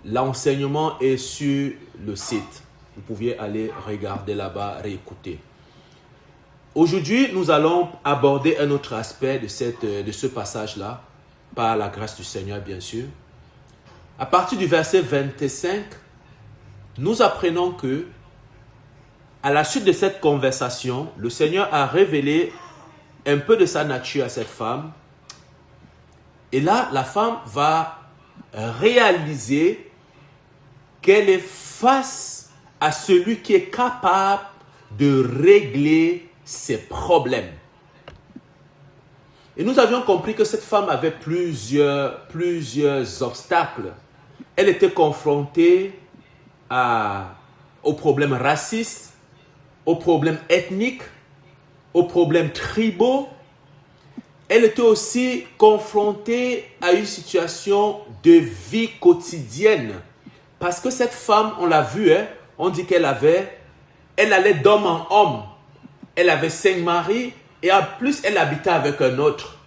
L'enseignement est sur le site. Vous pouvez aller regarder là-bas, réécouter. Aujourd'hui, nous allons aborder un autre aspect de ce passage-là, par la grâce du Seigneur, bien sûr. À partir du verset 25, nous apprenons que, à la suite de cette conversation, le Seigneur a révélé un peu de sa nature à cette femme. Et là, la femme va réaliser qu'elle est face à celui qui est capable de régler ses problèmes. Et nous avions compris que cette femme avait plusieurs obstacles. Elle était confrontée aux problèmes racistes, aux problèmes ethniques, aux problèmes tribaux. Elle était aussi confrontée à une situation de vie quotidienne. Parce que cette femme, on l'a vu, on dit qu'elle allait d'homme en homme. Elle avait 5 maris et en plus, elle habitait avec un autre.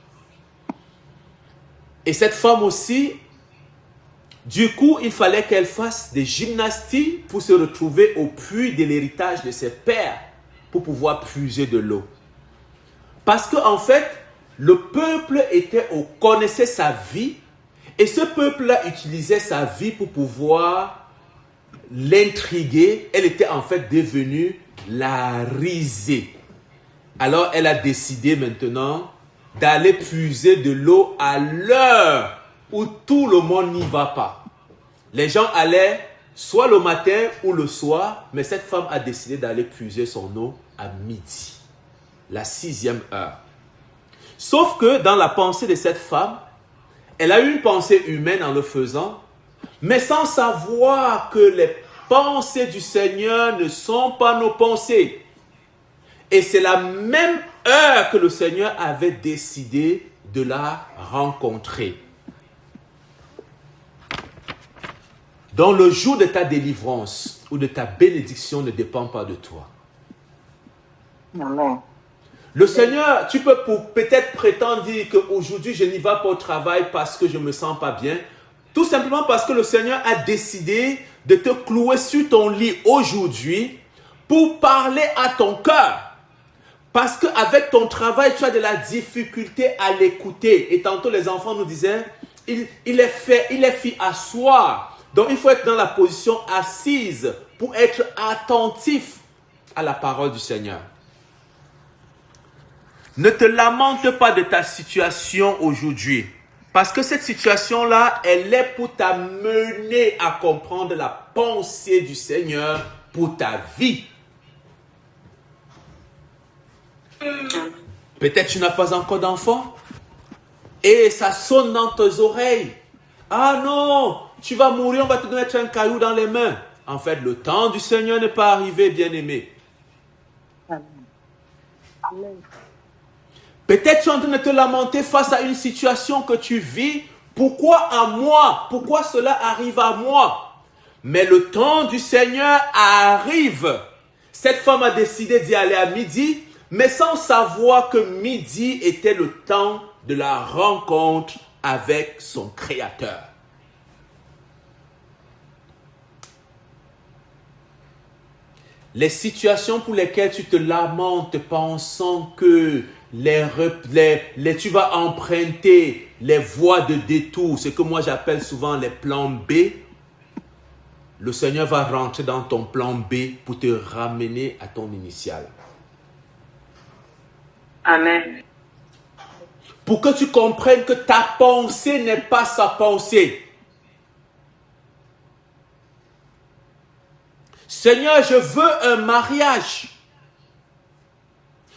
Et cette femme aussi, du coup, il fallait qu'elle fasse des gymnastiques pour se retrouver au puits de l'héritage de ses pères pour pouvoir puiser de l'eau. Parce qu'en fait, le peuple connaissait sa vie et ce peuple-là utilisait sa vie pour pouvoir l'intriguer. Elle était en fait devenue la risée. Alors, elle a décidé maintenant d'aller puiser de l'eau à l'heure où tout le monde n'y va pas. Les gens allaient soit le matin ou le soir, mais cette femme a décidé d'aller puiser son eau à midi, la 6e heure. Sauf que dans la pensée de cette femme, elle a eu une pensée humaine en le faisant, mais sans savoir que les pensées du Seigneur ne sont pas nos pensées. Et c'est la même heure que le Seigneur avait décidé de la rencontrer. Donc le jour de ta délivrance ou de ta bénédiction ne dépend pas de toi. Amen. Le Seigneur, tu peux peut-être prétendre dire qu'aujourd'hui je n'y vais pas au travail parce que je ne me sens pas bien. Tout simplement parce que le Seigneur a décidé de te clouer sur ton lit aujourd'hui pour parler à ton cœur. Parce qu'avec ton travail, tu as de la difficulté à l'écouter. Et tantôt, les enfants nous disaient, il est fait asseoir. Donc, il faut être dans la position assise pour être attentif à la parole du Seigneur. Ne te lamente pas de ta situation aujourd'hui. Parce que cette situation-là, elle est pour t'amener à comprendre la pensée du Seigneur pour ta vie. Peut-être tu n'as pas encore d'enfant et ça sonne dans tes oreilles. Ah non, tu vas mourir, on va te mettre un caillou dans les mains. En fait, le temps du Seigneur n'est pas arrivé, bien-aimé. Peut-être tu es en train de te lamenter face à une situation que tu vis. Pourquoi à moi? Pourquoi cela arrive à moi? Mais le temps du Seigneur arrive. Cette femme a décidé d'y aller à midi, mais sans savoir que midi était le temps de la rencontre avec son Créateur. Les situations pour lesquelles tu te lamentes pensant que tu vas emprunter les voies de détour, ce que moi j'appelle souvent les plans B, le Seigneur va rentrer dans ton plan B pour te ramener à ton initial. Amen. Pour que tu comprennes que ta pensée n'est pas sa pensée. Seigneur, je veux un mariage.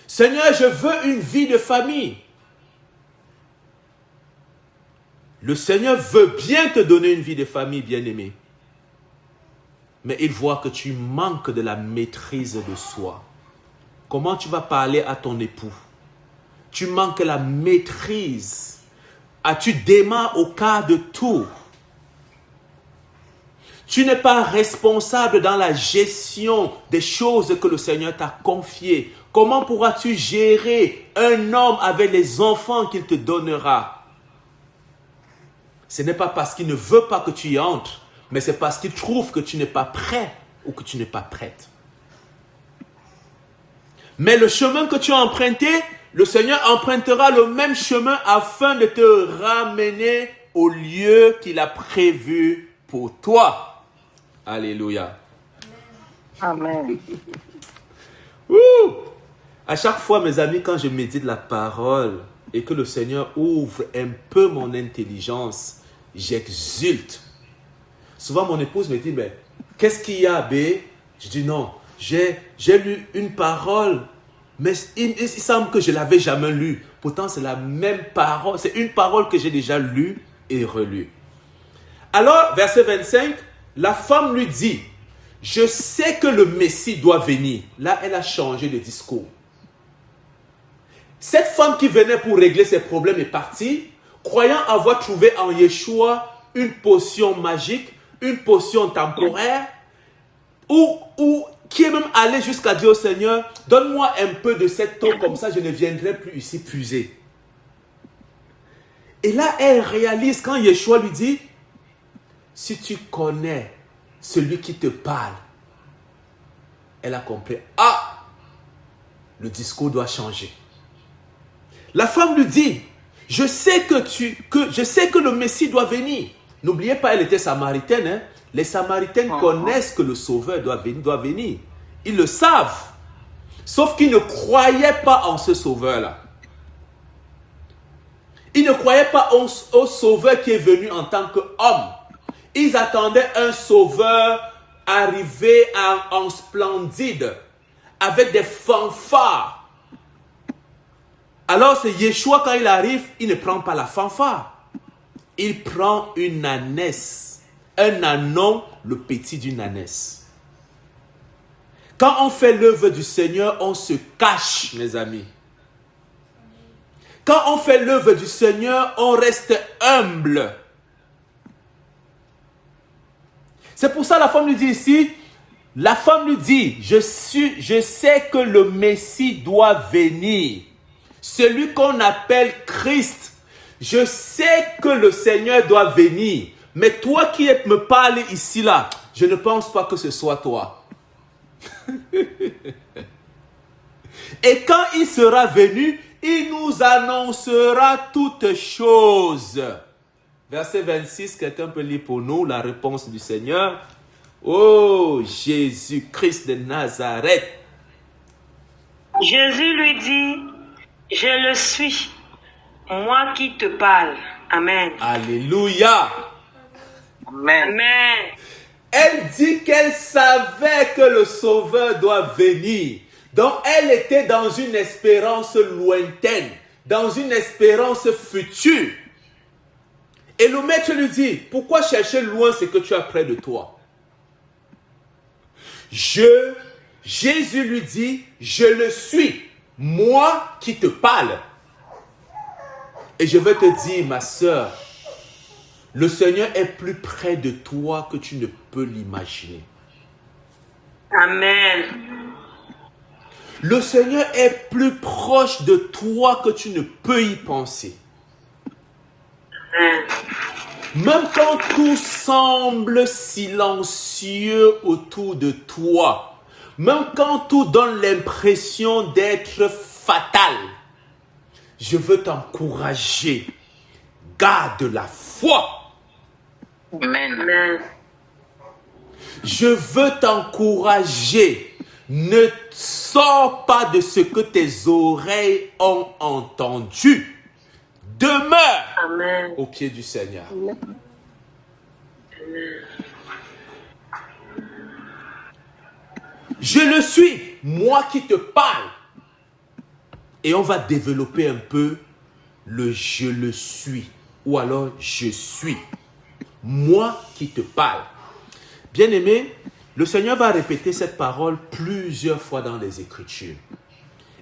Seigneur, je veux une vie de famille. Le Seigneur veut bien te donner une vie de famille, bien-aimé. Mais il voit que tu manques de la maîtrise de soi. Comment tu vas parler à ton époux? Tu manques la maîtrise. Tu démarres au quart de tour. Tu n'es pas responsable dans la gestion des choses que le Seigneur t'a confiées. Comment pourras-tu gérer un homme avec les enfants qu'il te donnera? Ce n'est pas parce qu'il ne veut pas que tu y entres, mais c'est parce qu'il trouve que tu n'es pas prêt ou que tu n'es pas prête. Mais le chemin que tu as emprunté, le Seigneur empruntera le même chemin afin de te ramener au lieu qu'il a prévu pour toi. Alléluia. Amen. Ouh! À chaque fois, mes amis, quand je médite la parole et que le Seigneur ouvre un peu mon intelligence, j'exulte. Souvent, mon épouse me dit, mais qu'est-ce qu'il y a, B? Je dis non, j'ai lu une parole, mais il semble que je ne l'avais jamais lue. Pourtant, c'est la même parole, c'est une parole que j'ai déjà lue et relue. Alors, verset 25, la femme lui dit, je sais que le Messie doit venir. Là, elle a changé de discours. Cette femme qui venait pour régler ses problèmes est partie, croyant avoir trouvé en Yeshua une potion magique, une potion temporaire, ou qui est même allée jusqu'à dire au Seigneur, donne-moi un peu de cette eau, comme ça je ne viendrai plus ici puiser. Et là, elle réalise quand Yeshua lui dit, si tu connais celui qui te parle, elle a compris, ah, le discours doit changer. La femme lui dit, je sais que le Messie doit venir. N'oubliez pas, elle était samaritaine. Hein? Les Samaritaines connaissent que le Sauveur doit venir. Ils le savent. Sauf qu'ils ne croyaient pas en ce Sauveur-là. Ils ne croyaient pas au Sauveur qui est venu en tant qu'homme. Ils attendaient un Sauveur arrivé en splendide, avec des fanfares. Alors c'est Yeshua, quand il arrive, il ne prend pas la fanfare. Il prend une ânesse. Un ânon, le petit d'une ânesse. Quand on fait l'œuvre du Seigneur, on se cache, mes amis. Quand on fait l'œuvre du Seigneur, on reste humble. C'est pour ça la femme lui dit ici, la femme lui dit, je sais que le Messie doit venir. Celui qu'on appelle Christ. Je sais que le Seigneur doit venir. Mais toi qui me parles ici, là, je ne pense pas que ce soit toi. Et quand il sera venu, il nous annoncera toutes choses. Verset 26, quelqu'un peut lire pour nous la réponse du Seigneur. Oh, Jésus-Christ de Nazareth. Jésus lui dit, je le suis, moi qui te parle. Amen. Alléluia. Amen. Amen. Elle dit qu'elle savait que le Sauveur doit venir. Donc elle était dans une espérance lointaine, dans une espérance future. Et le maître lui dit, pourquoi chercher loin ce que tu as près de toi? Jésus lui dit, je le suis, moi qui te parle. Et je vais te dire, ma sœur, le Seigneur est plus près de toi que tu ne peux l'imaginer. Amen. Le Seigneur est plus proche de toi que tu ne peux y penser. Amen. Même quand tout semble silencieux autour de toi, même quand tout donne l'impression d'être fatal, je veux t'encourager. Garde la foi. Amen. Amen. Je veux t'encourager. Ne sors pas de ce que tes oreilles ont entendu. Demeure Amen. au pied du Seigneur. Je le suis, moi qui te parle. Et on va développer un peu le je le suis. Ou alors je suis. Moi qui te parle. Bien-aimé, le Seigneur va répéter cette parole plusieurs fois dans les Écritures.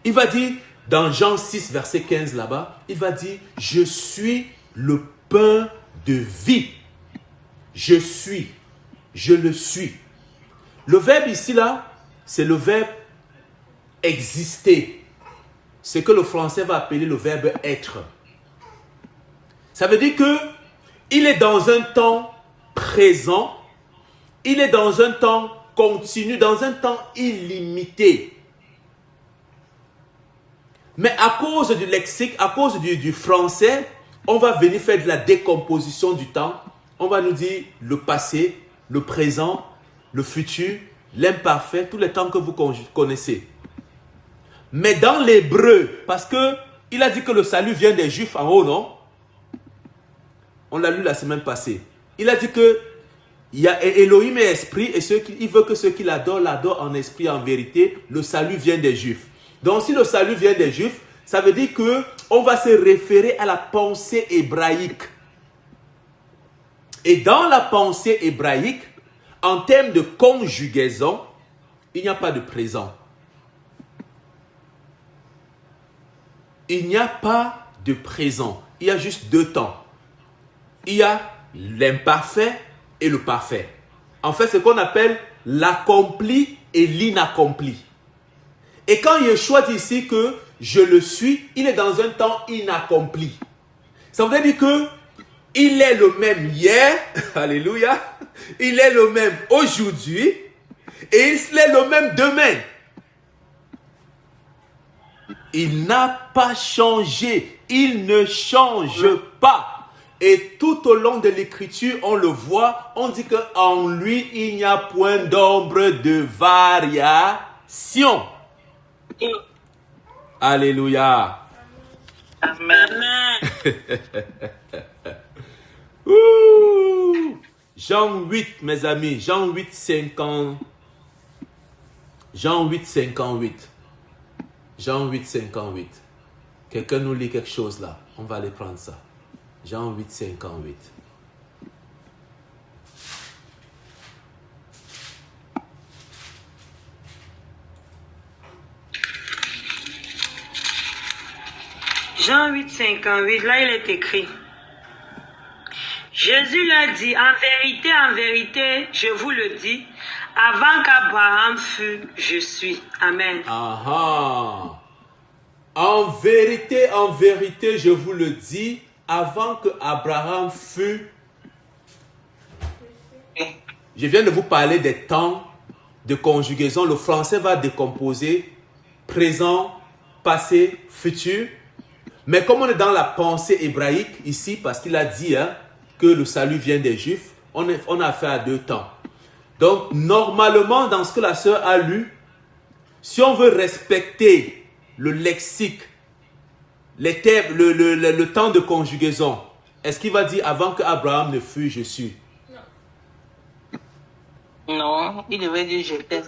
Il va dire, dans Jean 6, verset 15 là-bas, il va dire, je suis le pain de vie. Je suis, je le suis. Le verbe ici là, c'est le verbe exister. Ce que le français va appeler le verbe être. Ça veut dire que il est dans un temps présent, il est dans un temps continu, dans un temps illimité. Mais à cause du lexique, à cause du français, on va venir faire de la décomposition du temps. On va nous dire le passé, le présent, le futur, l'imparfait, tous les temps que vous connaissez. Mais dans l'hébreu, parce que il a dit que le salut vient des Juifs en haut, non? On l'a lu la semaine passée. Il a dit que il y a Elohim et esprit, et il veut que ceux qui l'adorent en esprit, en vérité. Le salut vient des Juifs. Donc si le salut vient des Juifs, ça veut dire que on va se référer à la pensée hébraïque. Et dans la pensée hébraïque, en termes de conjugaison, il n'y a pas de présent. Il n'y a pas de présent. Il y a juste deux temps. Il y a l'imparfait et le parfait. En fait, c'est ce qu'on appelle l'accompli et l'inaccompli. Et quand Yeshua dit ici que je le suis, il est dans un temps inaccompli. Ça veut dire que il est le même hier, alléluia, il est le même aujourd'hui et il est le même demain. Il n'a pas changé, il ne change pas. Et tout au long de l'écriture, on le voit, on dit qu'en lui, il n'y a point d'ombre de variation. Alléluia. Amen. Jean 8, mes amis, Jean 8, 50. Jean 8, 58. Jean 8, 58. Quelqu'un nous lit quelque chose là. On va aller prendre ça. Jean 8, 58. Jean 8, 58, là il est écrit. Jésus leur dit, en vérité, je vous le dis, avant qu'Abraham fût, je suis. Amen. Aha. En vérité, je vous le dis, avant que Abraham fût. Je viens de vous parler des temps de conjugaison. Le français va décomposer présent, passé, futur. Mais comme on est dans la pensée hébraïque ici, parce qu'il a dit que le salut vient des Juifs, on a affaire à deux temps. Donc, normalement, dans ce que la sœur a lu, si on veut respecter le lexique, les termes, le temps de conjugaison, est-ce qu'il va dire avant que Abraham ne fût, je suis? Non, il devrait dire j'étais.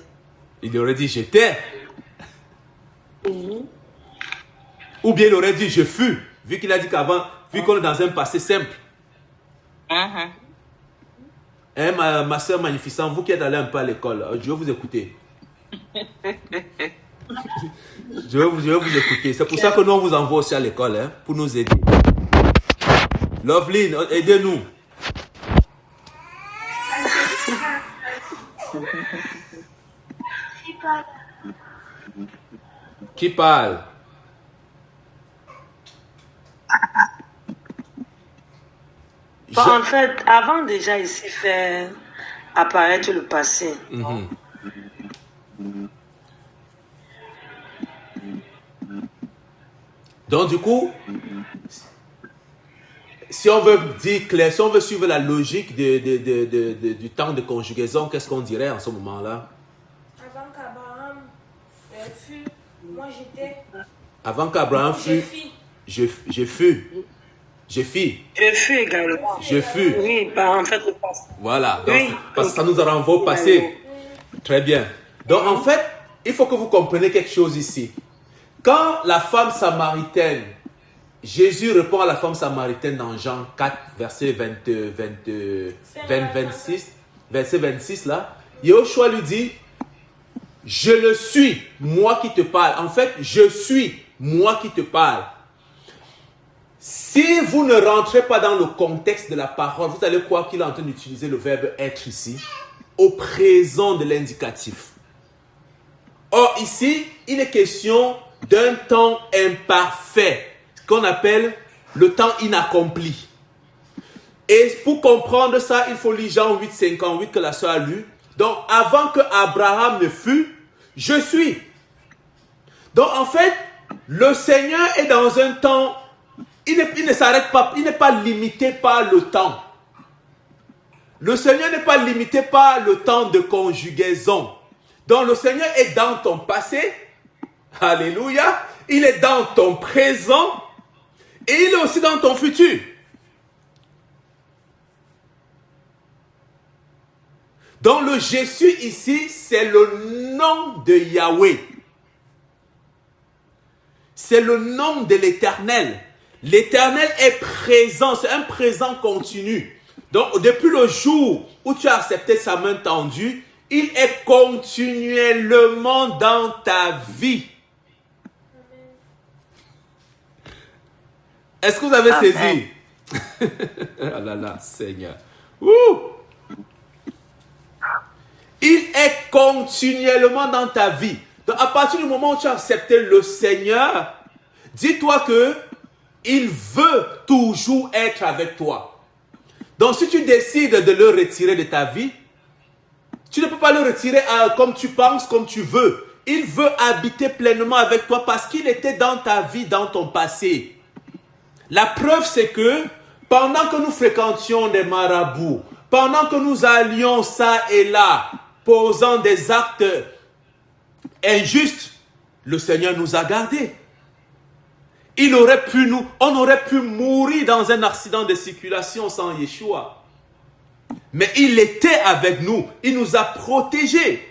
Il aurait dit j'étais. Ou bien il aurait dit je fus, vu qu'il a dit qu'avant, vu qu'on est dans un passé simple. Ma soeur magnificente, vous qui êtes allé un peu à l'école, je vais vous écouter. Je vais vous écouter. C'est pour ça que nous on vous envoie aussi à l'école, pour nous aider. Loveline, aidez-nous. Qui parle? Bon, en fait, avant déjà ici faire apparaître le passé. Donc du coup, si on veut dire clair, si on veut suivre la logique du temps de conjugaison, qu'est-ce qu'on dirait en ce moment-là? Avant qu'Abraham fût, moi j'étais. Avant qu'Abraham fût, je fus. Je fis. Je fus également. Je fus. Oui, bah en fait le passé. Voilà. Donc, oui. parce que ça nous renvoie au passé. Très bien. Donc en fait, il faut que vous compreniez quelque chose ici. Quand la femme samaritaine, Jésus répond à la femme samaritaine dans Jean 4, verset 26 là, Yahushua lui dit, je le suis, moi qui te parle. En fait, je suis, moi qui te parle. Si vous ne rentrez pas dans le contexte de la parole, vous allez croire qu'il est en train d'utiliser le verbe être ici, au présent de l'indicatif. Or, ici, il est question d'un temps imparfait, ce qu'on appelle le temps inaccompli. Et pour comprendre ça, il faut lire Jean 8, 58 que la sœur a lu. Donc, avant que Abraham ne fût, je suis. Donc, en fait, le Seigneur est dans un temps, il ne s'arrête pas, il n'est pas limité par le temps. Le Seigneur n'est pas limité par le temps de conjugaison. Donc, le Seigneur est dans ton passé. Alléluia. Il est dans ton présent. Et il est aussi dans ton futur. Donc, le je suis ici, c'est le nom de Yahweh. C'est le nom de l'Éternel. L'Éternel est présent. C'est un présent continu. Donc, depuis le jour où tu as accepté sa main tendue, il est continuellement dans ta vie. Est-ce que vous avez saisi? Ah là là, Seigneur. Ouh! Il est continuellement dans ta vie. Donc, à partir du moment où tu as accepté le Seigneur, dis-toi que il veut toujours être avec toi. Donc, si tu décides de le retirer de ta vie, tu ne peux pas le retirer comme tu penses, comme tu veux. Il veut habiter pleinement avec toi parce qu'il était dans ta vie, dans ton passé. La preuve, c'est que pendant que nous fréquentions des marabouts, pendant que nous allions ça et là, posant des actes injustes, le Seigneur nous a gardés. On aurait pu mourir dans un accident de circulation sans Yeshua. Mais il était avec nous. Il nous a protégés.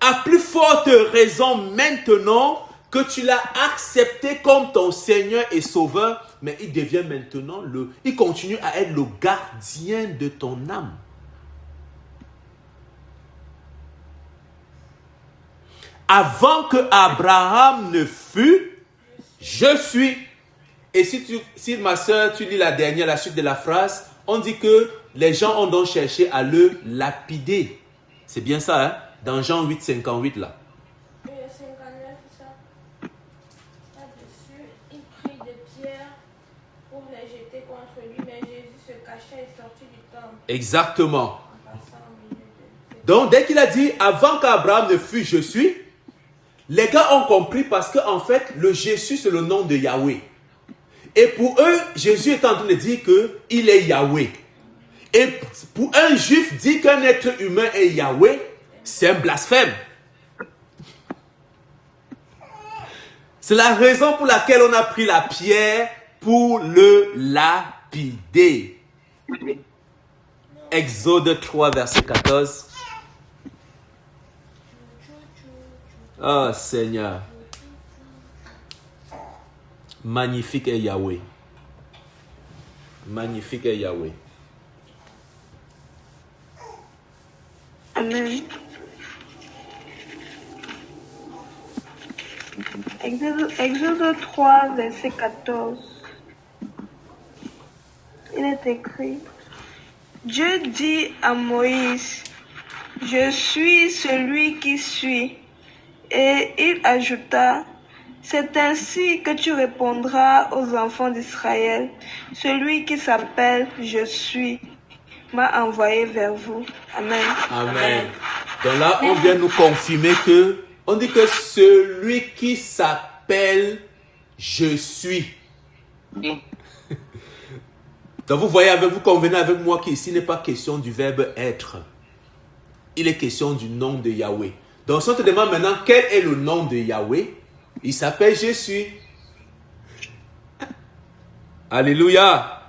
À plus forte raison maintenant que tu l'as accepté comme ton Seigneur et Sauveur, mais il devient maintenant il continue à être le gardien de ton âme. Avant que Abraham ne fût, je suis. Et si ma soeur, tu lis la suite de la phrase, on dit que les gens ont donc cherché à le lapider. C'est bien ça, hein? Dans Jean 8, 58 là. Et le 59, ça. Là-dessus, il prit des pierres pour les jeter contre lui, mais Jésus se cacha et sortit du temple. Exactement. Donc, dès qu'il a dit, avant qu'Abraham ne fût, je suis, les gars ont compris parce qu'en fait, le Jésus, c'est le nom de Yahweh. Et pour eux, Jésus est en train de dire qu'il est Yahweh. Et pour un juif, dire qu'un être humain est Yahweh, c'est un blasphème. C'est la raison pour laquelle on a pris la pierre pour le lapider. Exode 3, verset 14. Oh Seigneur. Magnifique est Yahweh. Magnifique est Yahweh. Amen. Exode 3, verset 14. Il est écrit, Dieu dit à Moïse, je suis celui qui suis. Et il ajouta, c'est ainsi que tu répondras aux enfants d'Israël, celui qui s'appelle je suis m'a envoyé vers vous. Amen. Amen. Donc là, on vient nous confirmer que, on dit que celui qui s'appelle je suis. Donc vous voyez, vous convenez avec moi qu'ici n'est pas question du verbe être. Il est question du nom de Yahweh. Donc si on te demande maintenant quel est le nom de Yahweh, il s'appelle je suis. Alléluia.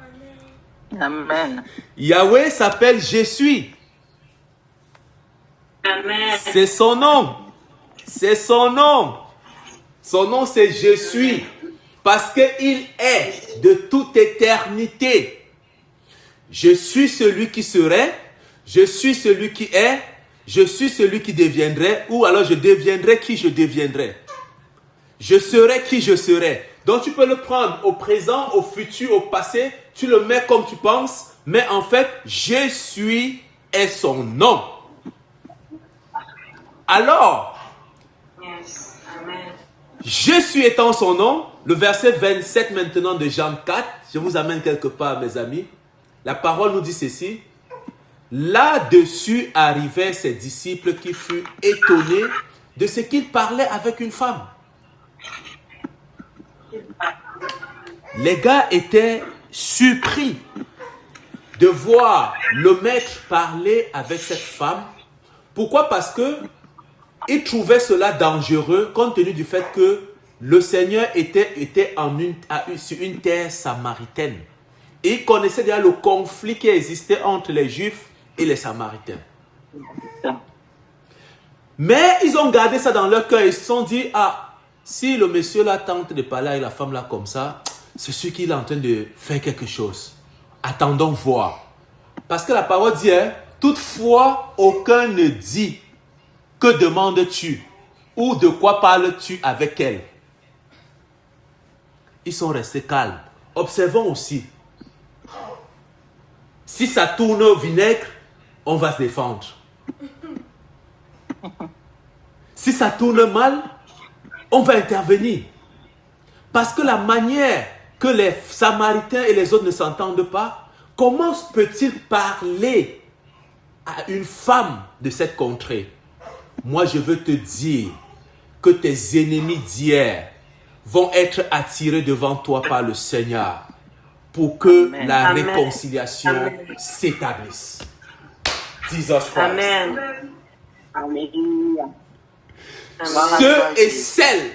Amen. Yahweh s'appelle je suis. C'est son nom. C'est son nom. Son nom, c'est je suis. Parce qu'il est de toute éternité. Je suis celui qui serait. Je suis celui qui est. Je suis celui qui deviendrait. Ou alors je deviendrai qui je deviendrai. Je serai qui je serai. Donc tu peux le prendre au présent, au futur, au passé. Tu le mets comme tu penses. Mais en fait, je suis est son nom. Alors, je suis étant son nom, le verset 27 maintenant de Jean 4, je vous amène quelque part mes amis, la parole nous dit ceci, là-dessus arrivaient ses disciples qui furent étonnés de ce qu'il parlait avec une femme. Les gars étaient surpris de voir le maître parler avec cette femme. Pourquoi? Parce que ils trouvaient cela dangereux compte tenu du fait que le Seigneur était sur une terre samaritaine. Et ils connaissaient déjà le conflit qui existait entre les Juifs et les Samaritains. Mais ils ont gardé ça dans leur cœur. Ils se sont dit, ah, si le monsieur là tente de parler avec la femme là comme ça, c'est sûr qu'il est en train de faire quelque chose. Attendons voir. Parce que la parole dit, hein, toutefois, aucun ne dit. Que demandes-tu? Ou de quoi parles-tu avec elle? Ils sont restés calmes. Observons aussi. Si ça tourne au vinaigre, on va se défendre. Si ça tourne mal, on va intervenir. Parce que la manière que les Samaritains et les autres ne s'entendent pas, comment peut-il parler à une femme de cette contrée? Moi, je veux te dire que tes ennemis d'hier vont être attirés devant toi par le Seigneur pour que la réconciliation s'établisse. Jesus Christ. Amen. Ceux et celles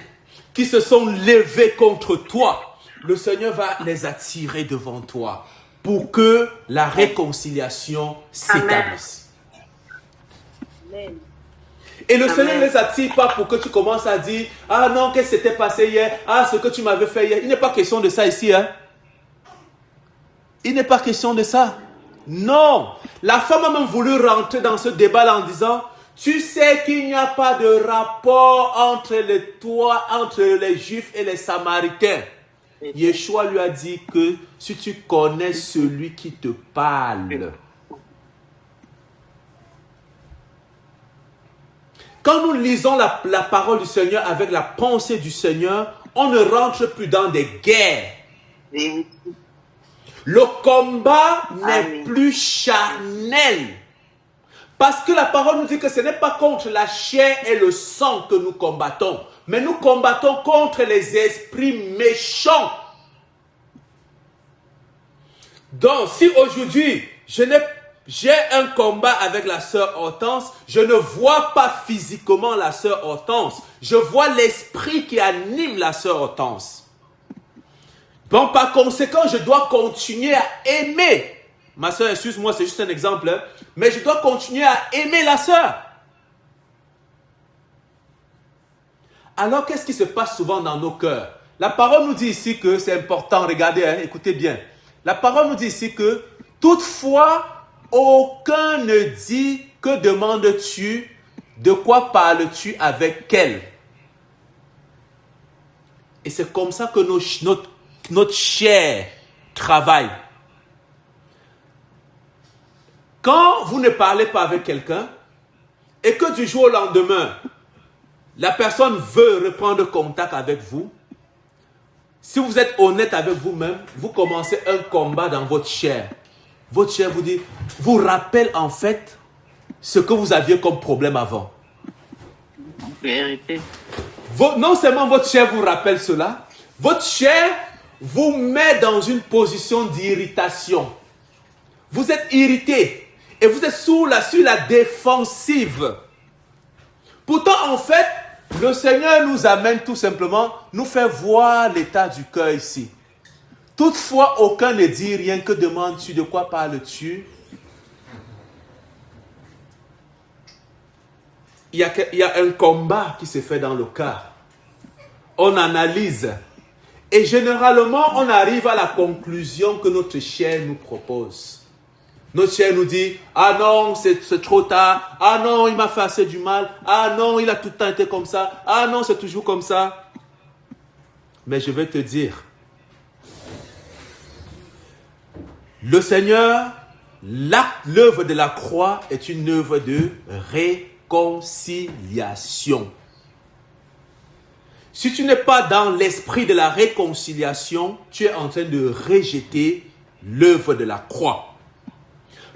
qui se sont levés contre toi, le Seigneur va les attirer devant toi pour que la réconciliation s'établisse. Amen. Et le Seigneur ne les attire pas pour que tu commences à dire « Ah non, qu'est-ce qui s'était passé hier? Ah, ce que tu m'avais fait hier. » Il n'est pas question de ça ici. Hein? Il n'est pas question de ça. Non. La femme a même voulu rentrer dans ce débat en disant « Tu sais qu'il n'y a pas de rapport entre les Juifs et les Samaritains. » Yeshua lui a dit que si tu connais celui qui te parle, quand nous lisons la parole du Seigneur avec la pensée du Seigneur, on ne rentre plus dans des guerres. Le combat n'est plus charnel. Parce que la parole nous dit que ce n'est pas contre la chair et le sang que nous combattons, mais nous combattons contre les esprits méchants. Donc, si aujourd'hui, j'ai un combat avec la sœur Hortense, je ne vois pas physiquement la sœur Hortense. Je vois l'esprit qui anime la sœur Hortense. Bon, par conséquent, je dois continuer à aimer. Ma sœur, excuse-moi, c'est juste un exemple. Hein, mais je dois continuer à aimer la sœur. Alors, qu'est-ce qui se passe souvent dans nos cœurs? La parole nous dit ici que c'est important. Regardez, hein, écoutez bien. La parole nous dit ici que toutefois, aucun ne dit que demandes-tu, de quoi parles-tu avec elle. Et c'est comme ça que notre chair travaille. Quand vous ne parlez pas avec quelqu'un et que du jour au lendemain, la personne veut reprendre contact avec vous, si vous êtes honnête avec vous-même, vous commencez un combat dans votre chair. Votre chair vous rappelle en fait ce que vous aviez comme problème avant. Vérité. Non seulement votre chair vous rappelle cela, votre chair vous met dans une position d'irritation. Vous êtes irrité et vous êtes sur la défensive. Pourtant, en fait, le Seigneur nous amène tout simplement, nous fait voir l'état du cœur ici. Toutefois, aucun ne dit rien. Que demandes-tu? De quoi parles-tu? il y a un combat qui se fait dans le cœur. On analyse. Et généralement, on arrive à la conclusion que notre chair nous propose. Notre chair nous dit, ah non, c'est trop tard. Ah non, il m'a fait assez du mal. Ah non, il a tout le temps été comme ça. Ah non, c'est toujours comme ça. Mais je vais te dire, le Seigneur, l'œuvre de la croix est une œuvre de réconciliation. Si tu n'es pas dans l'esprit de la réconciliation, tu es en train de rejeter l'œuvre de la croix.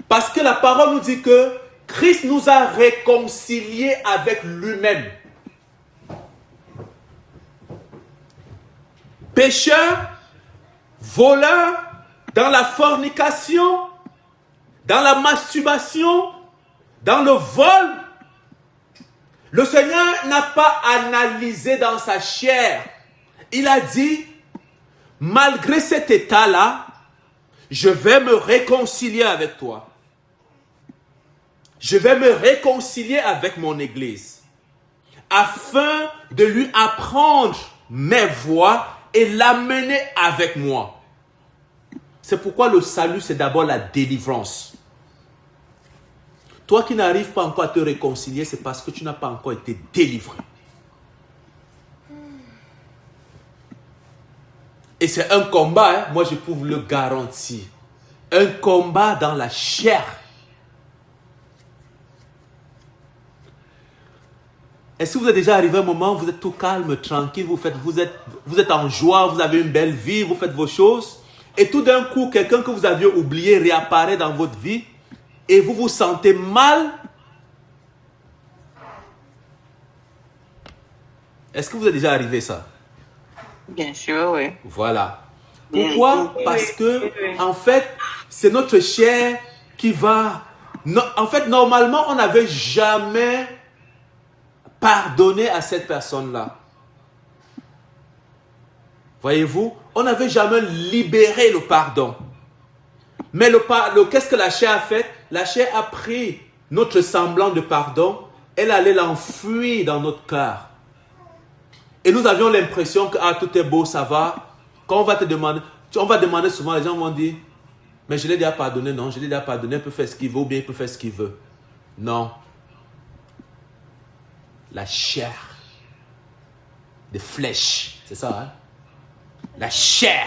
Parce que la parole nous dit que Christ nous a réconciliés avec lui-même. Pécheurs, voleurs, dans la fornication, dans la masturbation, dans le vol, le Seigneur n'a pas analysé dans sa chair. Il a dit, malgré cet état-là, je vais me réconcilier avec toi. Je vais me réconcilier avec mon Église, afin de lui apprendre mes voies et l'amener avec moi. C'est pourquoi le salut, c'est d'abord la délivrance. Toi qui n'arrives pas encore à te réconcilier, c'est parce que tu n'as pas encore été délivré. Et c'est un combat, hein? Moi je peux vous le garantir. Un combat dans la chair. Est-ce que vous êtes déjà arrivé à un moment où vous êtes tout calme, tranquille, vous êtes en joie, vous avez une belle vie, vous faites vos choses, et tout d'un coup, quelqu'un que vous aviez oublié réapparaît dans votre vie, et vous vous sentez mal? Est-ce que vous êtes déjà arrivé ça? Bien sûr, oui. Voilà. Pourquoi? Parce que, en fait, c'est notre chair qui va... En fait, normalement, on n'avait jamais pardonné à cette personne-là. Voyez-vous? On n'avait jamais libéré le pardon. Mais qu'est-ce que la chair a fait? La chair a pris notre semblant de pardon, elle allait l'enfuir dans notre cœur. Et nous avions l'impression que tout est beau, ça va. Quand on va te demander, on va demander souvent, les gens vont dire, mais je l'ai déjà pardonné. Non, je l'ai déjà pardonné, il peut faire ce qu'il veut ou bien il peut faire ce qu'il veut. Non. La chair des flèches, c'est ça, hein? La chair.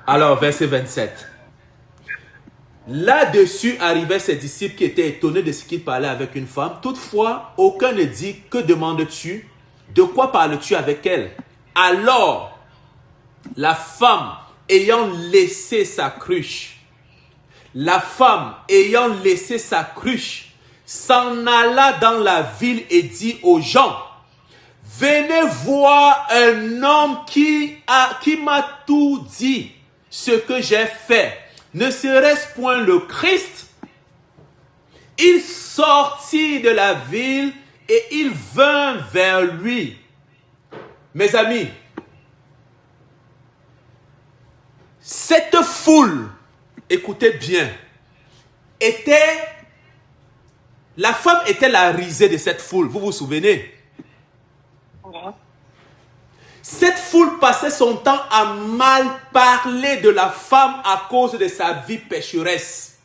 Alors, verset 27. Là-dessus arrivaient ses disciples qui étaient étonnés de ce qu'il parlait avec une femme. Toutefois, aucun ne dit, que demandes-tu? De quoi parles-tu avec elle? Alors, la femme ayant laissé sa cruche, s'en alla dans la ville et dit aux gens, venez voir un homme qui m'a tout dit, ce que j'ai fait. Ne serait-ce point le Christ? Il sortit de la ville et il vint vers lui. Mes amis, cette foule, écoutez bien, la femme était la risée de cette foule, vous vous souvenez? Cette foule passait son temps à mal parler de la femme à cause de sa vie pécheresse,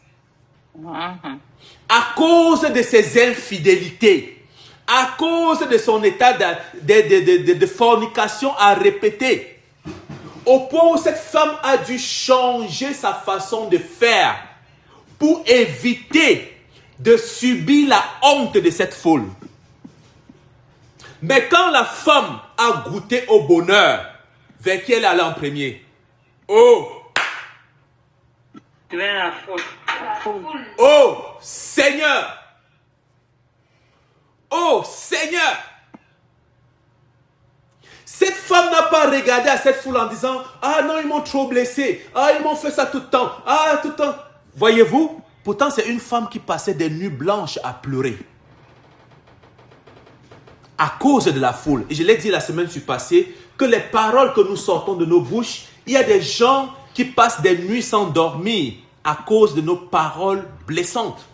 à cause de ses infidélités, à cause de son état de fornication à répéter, au point où cette femme a dû changer sa façon de faire pour éviter de subir la honte de cette foule. Mais quand la femme a goûté au bonheur, vers qui elle allait en premier? Oh! Oh Seigneur! Oh Seigneur! Cette femme n'a pas regardé à cette foule en disant, ah non, ils m'ont trop blessé. Ah, ils m'ont fait ça tout le temps. Ah, tout le temps. Voyez-vous? Pourtant, c'est une femme qui passait des nuits blanches à pleurer. À cause de la foule. Et je l'ai dit la semaine passée, que les paroles que nous sortons de nos bouches, il y a des gens qui passent des nuits sans dormir à cause de nos paroles blessantes.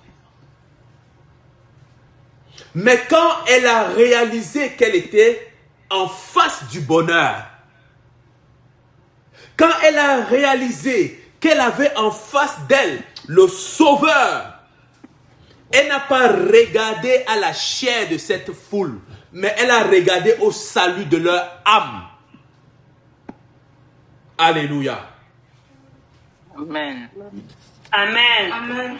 Mais quand elle a réalisé qu'elle était en face du bonheur, quand elle a réalisé qu'elle avait en face d'elle le Sauveur, elle n'a pas regardé à la chair de cette foule, mais elle a regardé au salut de leur âme. Alléluia. Amen. Amen. Amen.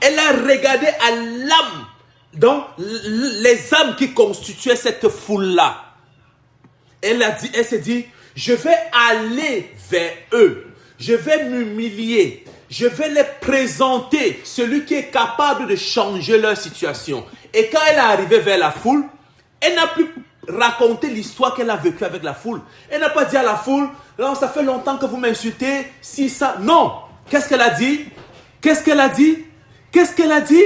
Elle a regardé à l'âme, donc les âmes qui constituaient cette foule-là. Elle s'est dit, je vais aller vers eux, je vais m'humilier, je vais les présenter celui qui est capable de changer leur situation. Et quand elle est arrivée vers la foule, elle n'a plus raconté l'histoire qu'elle a vécue avec la foule. Elle n'a pas dit à la foule, non, ça fait longtemps que vous m'insultez, si ça. Non. Qu'est-ce qu'elle a dit? Qu'est-ce qu'elle a dit? Qu'est-ce qu'elle a dit?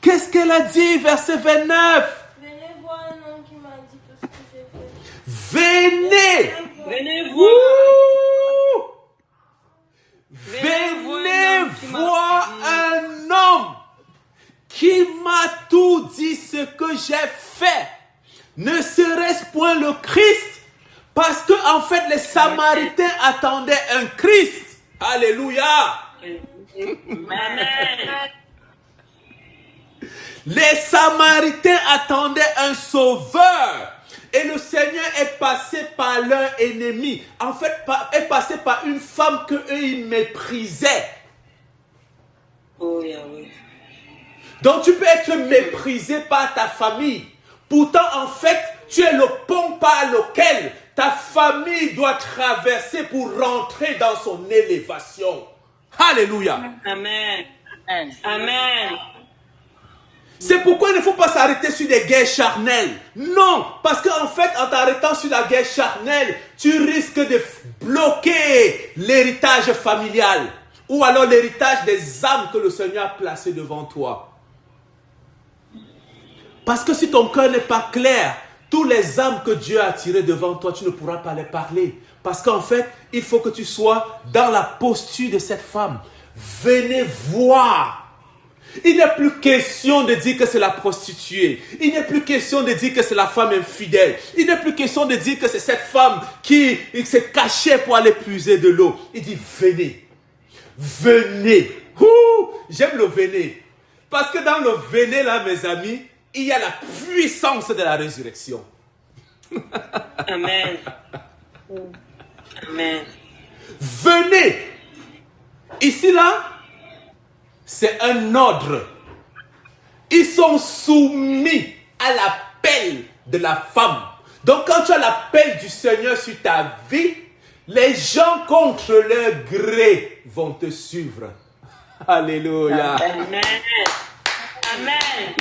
Qu'est-ce qu'elle a dit? Verset 29. Venez voir un homme qui m'a dit tout ce que j'ai fait. Venez. Venez Ouh. voir. Venez voir un homme qui m'a tout dit ce que j'ai fait. Ne serait-ce point le Christ? Parce que en fait les Samaritains attendaient un Christ. Alléluia. Amen. Les Samaritains attendaient un sauveur. Et le Seigneur est passé par leur ennemi. En fait, est passé par une femme qu'eux, ils méprisaient. Oh, Yahweh. Donc, tu peux être méprisé par ta famille. Pourtant, en fait, tu es le pont par lequel ta famille doit traverser pour rentrer dans son élévation. Alléluia. Amen. Amen. Amen. C'est pourquoi il ne faut pas s'arrêter sur des guerres charnelles. Non, parce qu'en fait, en t'arrêtant sur la guerre charnelle, tu risques de bloquer l'héritage familial. Ou alors l'héritage des âmes que le Seigneur a placées devant toi. Parce que si ton cœur n'est pas clair, tous les âmes que Dieu a tirées devant toi, tu ne pourras pas les parler. Parce qu'en fait, il faut que tu sois dans la posture de cette femme. Venez voir. Il n'est plus question de dire que c'est la prostituée. Il n'est plus question de dire que c'est la femme infidèle. Il n'est plus question de dire que c'est cette femme qui s'est cachée pour aller puiser de l'eau. Il dit venez. Venez. Ouh, j'aime le venez. Parce que dans le venez là, mes amis, il y a la puissance de la résurrection. Amen. Amen. Venez. Ici là, c'est un ordre. Ils sont soumis à l'appel de la femme. Donc quand tu as l'appel du Seigneur sur ta vie, les gens contre leur gré vont te suivre. Alléluia. Amen. Amen.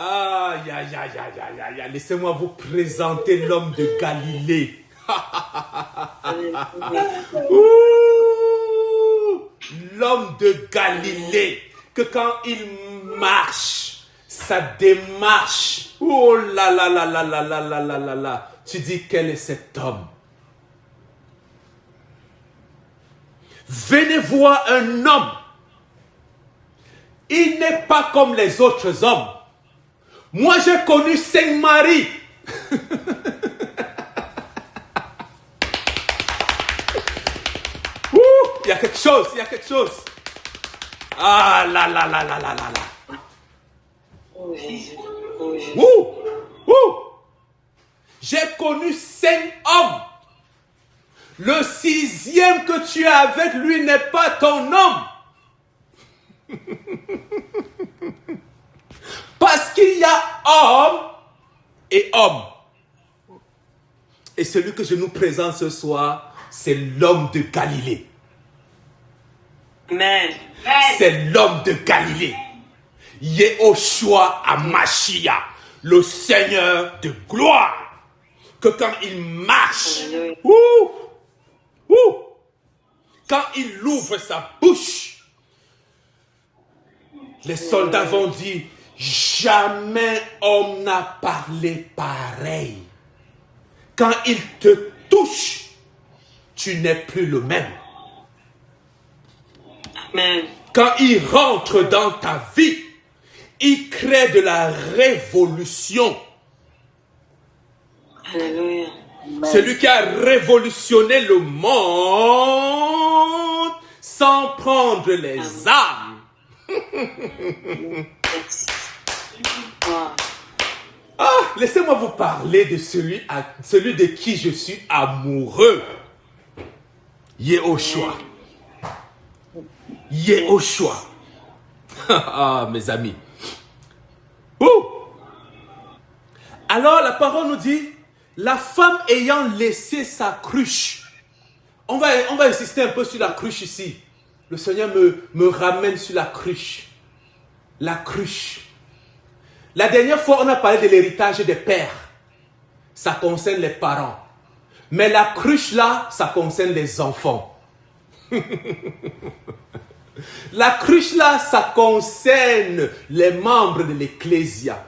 Aïe, aïe, aïe, aïe, aïe, aïe. Laissez-moi vous présenter l'homme de Galilée. L'homme de Galilée, que quand il marche, sa démarche, oh là là là là là là là là là là, tu dis quel est cet homme? Venez voir un homme. Il n'est pas comme les autres hommes. Moi j'ai connu Sainte-Marie. Il y a quelque chose, il y a quelque chose. Ah là là là là là là là. Oh Jésus. Oh Jésus. J'ai connu 5 hommes. Le 6e que tu as avec lui n'est pas ton homme. Parce qu'il y a homme et homme. Et celui que je nous présente ce soir, c'est l'homme de Galilée. Amen. C'est l'homme de Galilée. Yehoshua HaMashiach, le Seigneur de gloire. Que quand il marche, quand il ouvre sa bouche, les soldats vont dire, jamais homme n'a parlé pareil. Quand il te touche, touche, tu n'es plus le même. Amen. Quand il rentre dans ta vie, il crée de la révolution. Alléluia. Celui qui a révolutionné le monde sans prendre les âmes. Wow. Ah, laissez-moi vous parler de celui de qui je suis amoureux. Yehoshua. Yehoshua. Ah, mes amis. Ouh. Alors, la parole nous dit, la femme ayant laissé sa cruche. On va insister un peu sur la cruche ici. Le Seigneur me ramène sur la cruche. La cruche. La dernière fois, on a parlé de l'héritage des pères. Ça concerne les parents. Mais la cruche là, ça concerne les enfants. La cruche là, ça concerne les membres de l'ecclésia.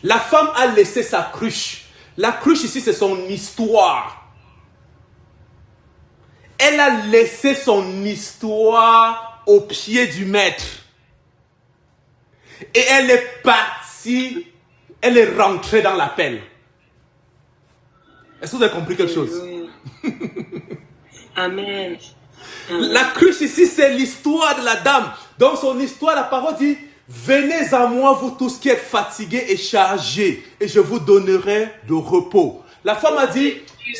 La femme a laissé sa cruche. La cruche ici, c'est son histoire. Elle a laissé son histoire au pied du maître. Et elle est partie, elle est rentrée dans l'appel. Est-ce que vous avez compris quelque chose? Amen. La cruche ici, c'est l'histoire de la dame. Dans son histoire, la parole dit, venez à moi, vous tous qui êtes fatigués et chargés, et je vous donnerai le repos. La femme a dit,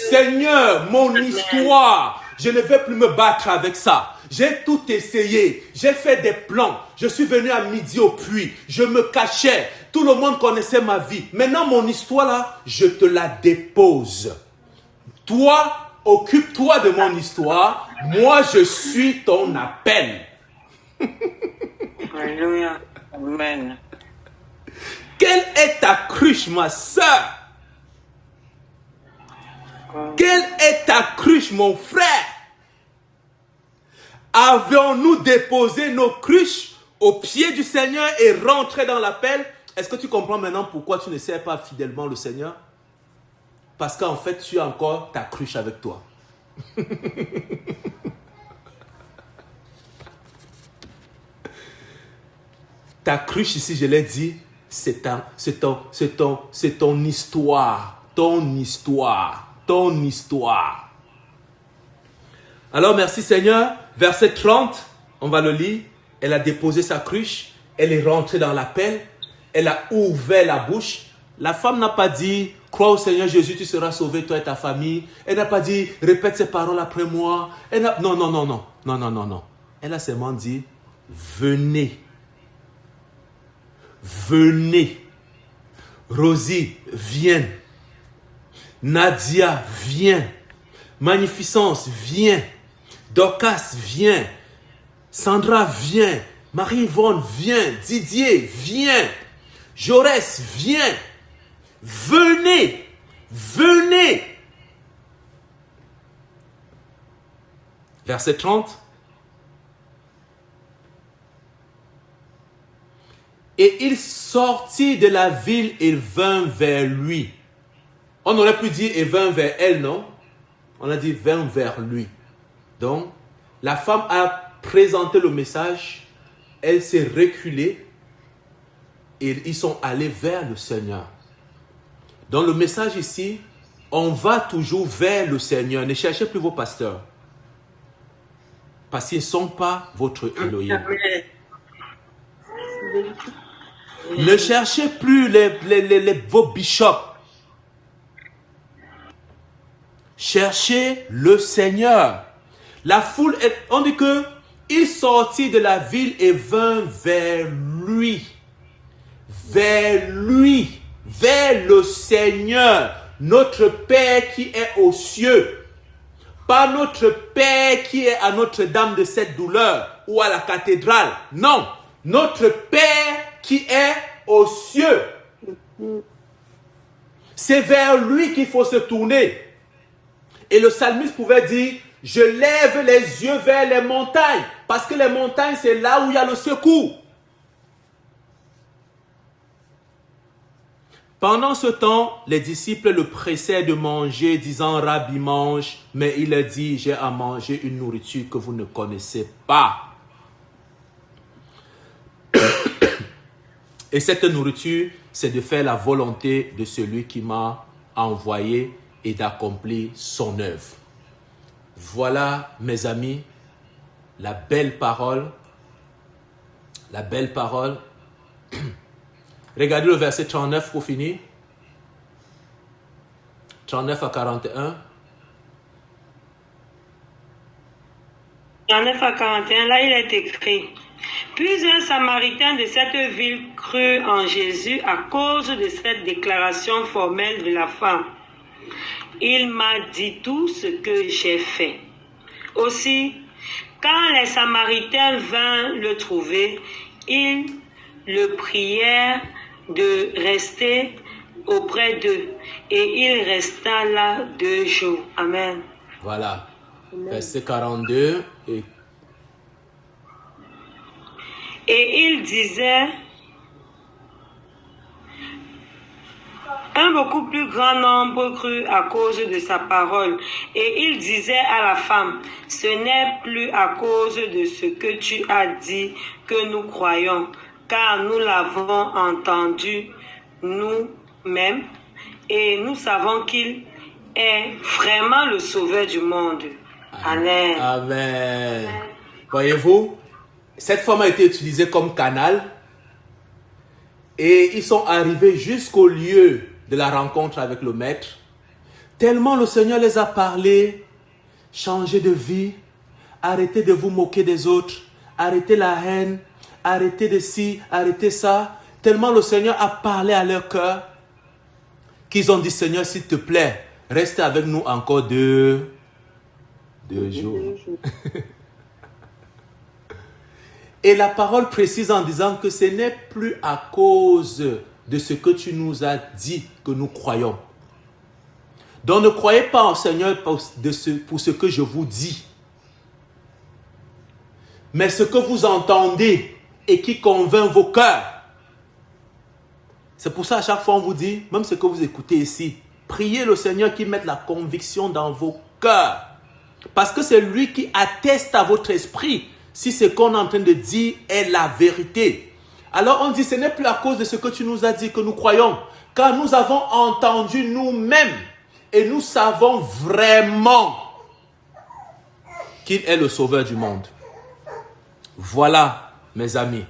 Seigneur, mon histoire, je ne vais plus me battre avec ça. J'ai tout essayé, j'ai fait des plans, je suis venu à midi au puits, je me cachais, tout le monde connaissait ma vie. Maintenant, mon histoire là, je te la dépose. Toi, occupe-toi de mon histoire, moi je suis ton appel. Alléluia. Amen. Quelle est ta cruche, ma soeur? Quelle est ta cruche, mon frère? Avons-nous déposé nos cruches au pied du Seigneur et rentré dans l'appel? Est-ce que tu comprends maintenant pourquoi tu ne sers pas fidèlement le Seigneur? Parce qu'en fait, tu as encore ta cruche avec toi. Ta cruche ici, je l'ai dit, c'est ton histoire. Ton histoire. Ton histoire. Alors, merci Seigneur. Verset 30, on va le lire. Elle a déposé sa cruche. Elle est rentrée dans l'appel. Elle a ouvert la bouche. La femme n'a pas dit, crois au Seigneur Jésus, tu seras sauvé, toi et ta famille. Elle n'a pas dit, répète ces paroles après moi. Non. Elle a seulement dit, venez. Venez. Rosie, viens. Nadia, viens. Magnificence, viens. Dorcas, viens. Sandra, viens. Marie-Yvonne, viens. Didier, viens. Jaurès, viens. Venez. Venez. Verset 30. Et il sortit de la ville et vint vers lui. On aurait pu dire et vint vers elle, non? On a dit vint vers lui. Donc, la femme a présenté le message, elle s'est reculée et ils sont allés vers le Seigneur. Dans le message ici, on va toujours vers le Seigneur. Ne cherchez plus vos pasteurs. Parce qu'ils ne sont pas votre Elohim. Ne cherchez plus vos bishops. Cherchez le Seigneur. La foule, on dit que il sortit de la ville et vint vers lui. Vers lui. Vers le Seigneur. Notre Père qui est aux cieux. Pas notre Père qui est à Notre-Dame de cette douleur ou à la cathédrale. Non. Notre Père qui est aux cieux. C'est vers lui qu'il faut se tourner. Et le psalmiste pouvait dire, je lève les yeux vers les montagnes. Parce que les montagnes, c'est là où il y a le secours. Pendant ce temps, les disciples le pressaient de manger, disant, Rabbi, mange. Mais il a dit, j'ai à manger une nourriture que vous ne connaissez pas. Et cette nourriture, c'est de faire la volonté de celui qui m'a envoyé et d'accomplir son œuvre. Voilà, mes amis, la belle parole. La belle parole. Regardez le verset 39 pour finir. 39 à 41. 39 à 41, là il est écrit. Puis un Samaritain de cette ville crut en Jésus à cause de cette déclaration formelle de la femme. Il m'a dit tout ce que j'ai fait. Aussi, quand les Samaritains vinrent le trouver, ils le prièrent de rester auprès d'eux. Et il resta là 2 jours. Amen. Voilà. Verset 42. Et il disait, un beaucoup plus grand nombre crut à cause de sa parole. Et il disait à la femme, ce n'est plus à cause de ce que tu as dit que nous croyons, car nous l'avons entendu nous-mêmes et nous savons qu'il est vraiment le sauveur du monde. Amen. Amen. Voyez-vous, cette femme a été utilisée comme canal et ils sont arrivés jusqu'au lieu de la rencontre avec le maître. Tellement le Seigneur les a parlé, changez de vie, arrêtez de vous moquer des autres, arrêtez la haine, arrêtez de ci, arrêtez ça. Tellement le Seigneur a parlé à leur cœur qu'ils ont dit, Seigneur, s'il te plaît, reste avec nous encore 2 jours. Et la parole précise en disant que ce n'est plus à cause de ce que tu nous as dit que nous croyons. Donc ne croyez pas en Seigneur pour ce que je vous dis. Mais ce que vous entendez et qui convainc vos cœurs. C'est pour ça à chaque fois on vous dit, même ce que vous écoutez ici, priez le Seigneur qui mette la conviction dans vos cœurs. Parce que c'est lui qui atteste à votre esprit si ce qu'on est en train de dire est la vérité. Alors on dit, ce n'est plus à cause de ce que tu nous as dit que nous croyons, car nous avons entendu nous-mêmes et nous savons vraiment qu'il est le sauveur du monde. Voilà, mes amis,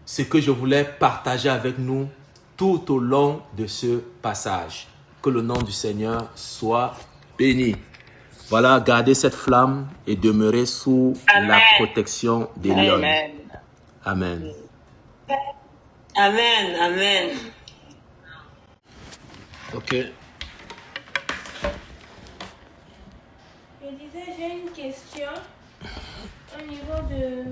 ce que je voulais partager avec nous tout au long de ce passage. Que le nom du Seigneur soit béni. Voilà, gardez cette flamme et demeurez sous la protection des lions. Amen. Amen. Amen. Ok. Je disais, j'ai une question au niveau de...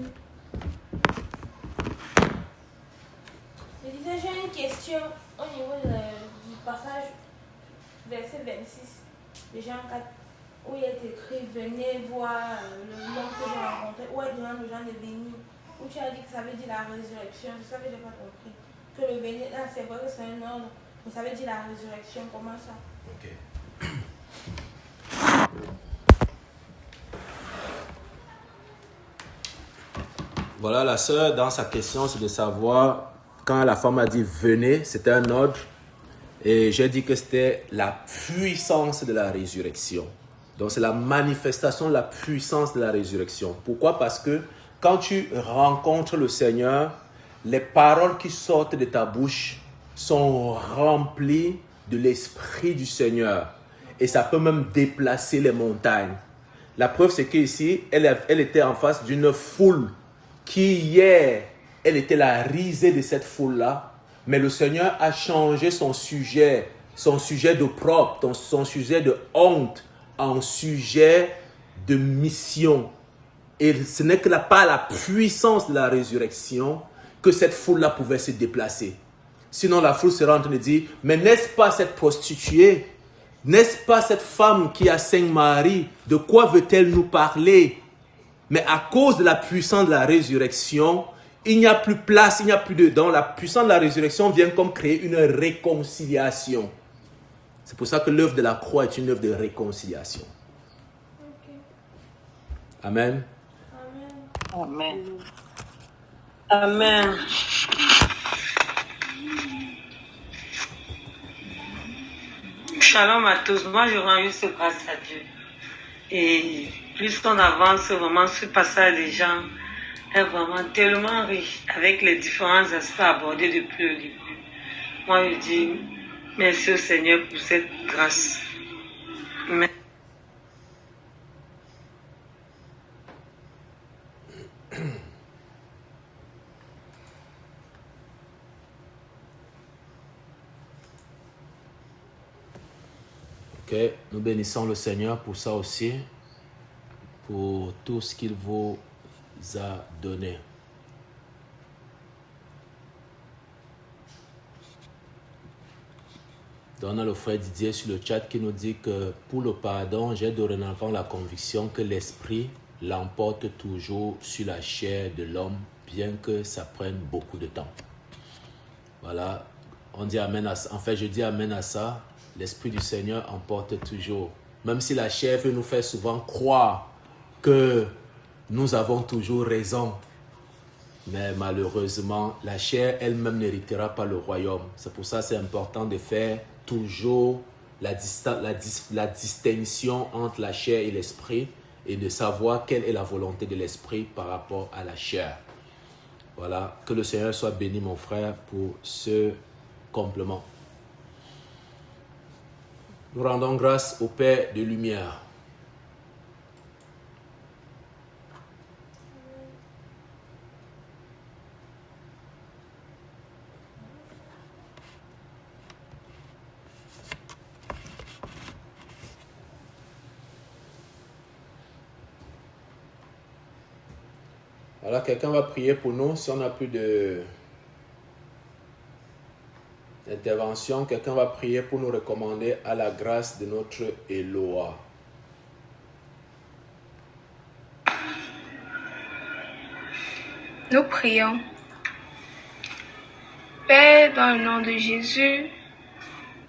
du passage verset 26 de Jean 4 où il est écrit, venez voir le nom que j'ai rencontré, où est devant le Jean de béni, où tu as dit que ça veut dire la résurrection. Ça veut dire pas compris. Que le venir, là c'est vrai que c'est un ordre, mais ça veut dire la résurrection. Comment ça? Ok. Voilà, la sœur, dans sa question, c'est de savoir, quand la femme a dit venez, c'était un ordre. Et j'ai dit que c'était la puissance de la résurrection. Donc c'est la manifestation de la puissance de la résurrection. Pourquoi? Parce que quand tu rencontres le Seigneur, les paroles qui sortent de ta bouche sont remplies de l'Esprit du Seigneur. Et ça peut même déplacer les montagnes. La preuve, c'est qu'ici, elle était en face d'une foule qui hier, elle était la risée de cette foule-là. Mais le Seigneur a changé son sujet d'opprobre, son sujet de honte, en sujet de mission. Et ce n'est que pas la puissance de la résurrection que cette foule-là pouvait se déplacer. Sinon, la foule serait en train de dire, mais n'est-ce pas cette prostituée? N'est-ce pas cette femme qui a Saint-Marie? De quoi veut-elle nous parler? Mais à cause de la puissance de la résurrection, il n'y a plus place, il n'y a plus de dents. La puissance de la résurrection vient comme créer une réconciliation. C'est pour ça que l'œuvre de la croix est une œuvre de réconciliation. Amen. Amen. Amen. Shalom à tous. Moi, je rends juste grâce à Dieu. Et plus qu'on avance vraiment, ce passage des gens est vraiment tellement riche avec les différents aspects abordés depuis le début. Moi, je dis merci au Seigneur pour cette grâce. Amen. Ok, nous bénissons le Seigneur pour ça aussi, pour tout ce qu'il vous a donné. Donc, on a le frère Didier sur le chat qui nous dit que pour le pardon, j'ai dorénavant la conviction que l'esprit l'emporte toujours sur la chair de l'homme, bien que ça prenne beaucoup de temps. Voilà, on dit amen à ça. En fait, je dis amen à ça. L'Esprit du Seigneur emporte toujours. Même si la chair veut nous faire souvent croire que nous avons toujours raison. Mais malheureusement, la chair elle-même n'héritera pas le royaume. C'est pour ça que c'est important de faire toujours la distinction entre la chair et l'esprit et de savoir quelle est la volonté de l'esprit par rapport à la chair. Voilà, que le Seigneur soit béni mon frère pour ce complément. Nous rendons grâce au Père de lumière. Alors, quelqu'un va prier pour nous. Si on n'a plus d'intervention, quelqu'un va prier pour nous recommander à la grâce de notre Eloa. Nous prions. Père, dans le nom de Jésus,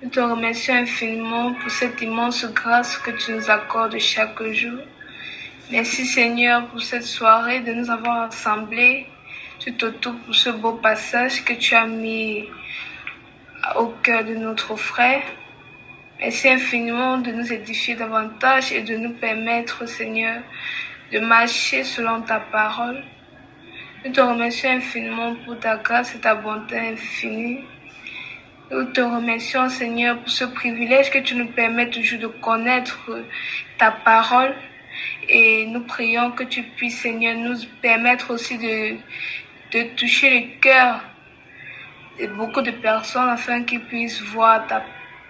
nous te remercions infiniment pour cette immense grâce que tu nous accordes chaque jour. Merci Seigneur pour cette soirée, de nous avoir rassemblés, tout autour pour ce beau passage que tu as mis au cœur de notre frère. Merci infiniment de nous édifier davantage et de nous permettre, Seigneur, de marcher selon ta parole. Nous te remercions infiniment pour ta grâce et ta bonté infinie. Nous te remercions, Seigneur, pour ce privilège que tu nous permets toujours de connaître ta parole. Et nous prions que tu puisses, Seigneur, nous permettre aussi de toucher le cœur de beaucoup de personnes afin qu'ils puissent voir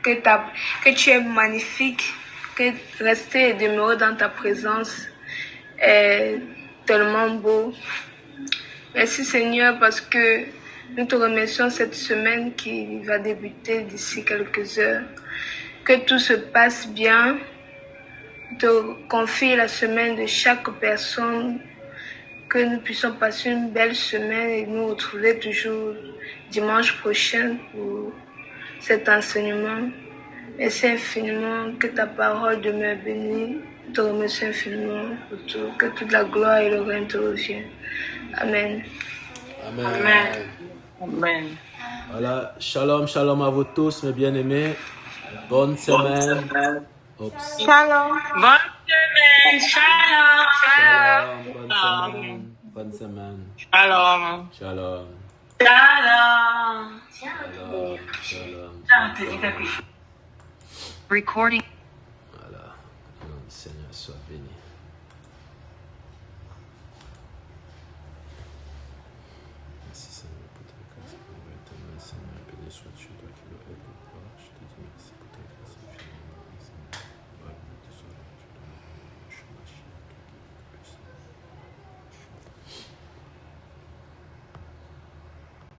que tu es magnifique, que rester et demeurer dans ta présence est tellement beau. Merci Seigneur parce que nous te remercions cette semaine qui va débuter d'ici quelques heures. Que tout se passe bien. Te confie la semaine de chaque personne, que nous puissions passer une belle semaine et nous retrouver toujours dimanche prochain pour cet enseignement. Merci infiniment, que ta parole demeure bénie. Je te remercie infiniment pour tout, que toute la gloire et le règne te reviennent. Amen. Amen. Amen. Amen. Voilà, shalom, shalom à vous tous, mes bien-aimés. Bonne semaine. Oups. Shalom. Bonne semaine. Shalom. Shalom, bonne semaine. Bonne semaine. Shalom. Shalom. Shalom. Shalom. Shalom. Ah, t'as dit quelque chose. Recording. Voilà. Que le Seigneur soit béni.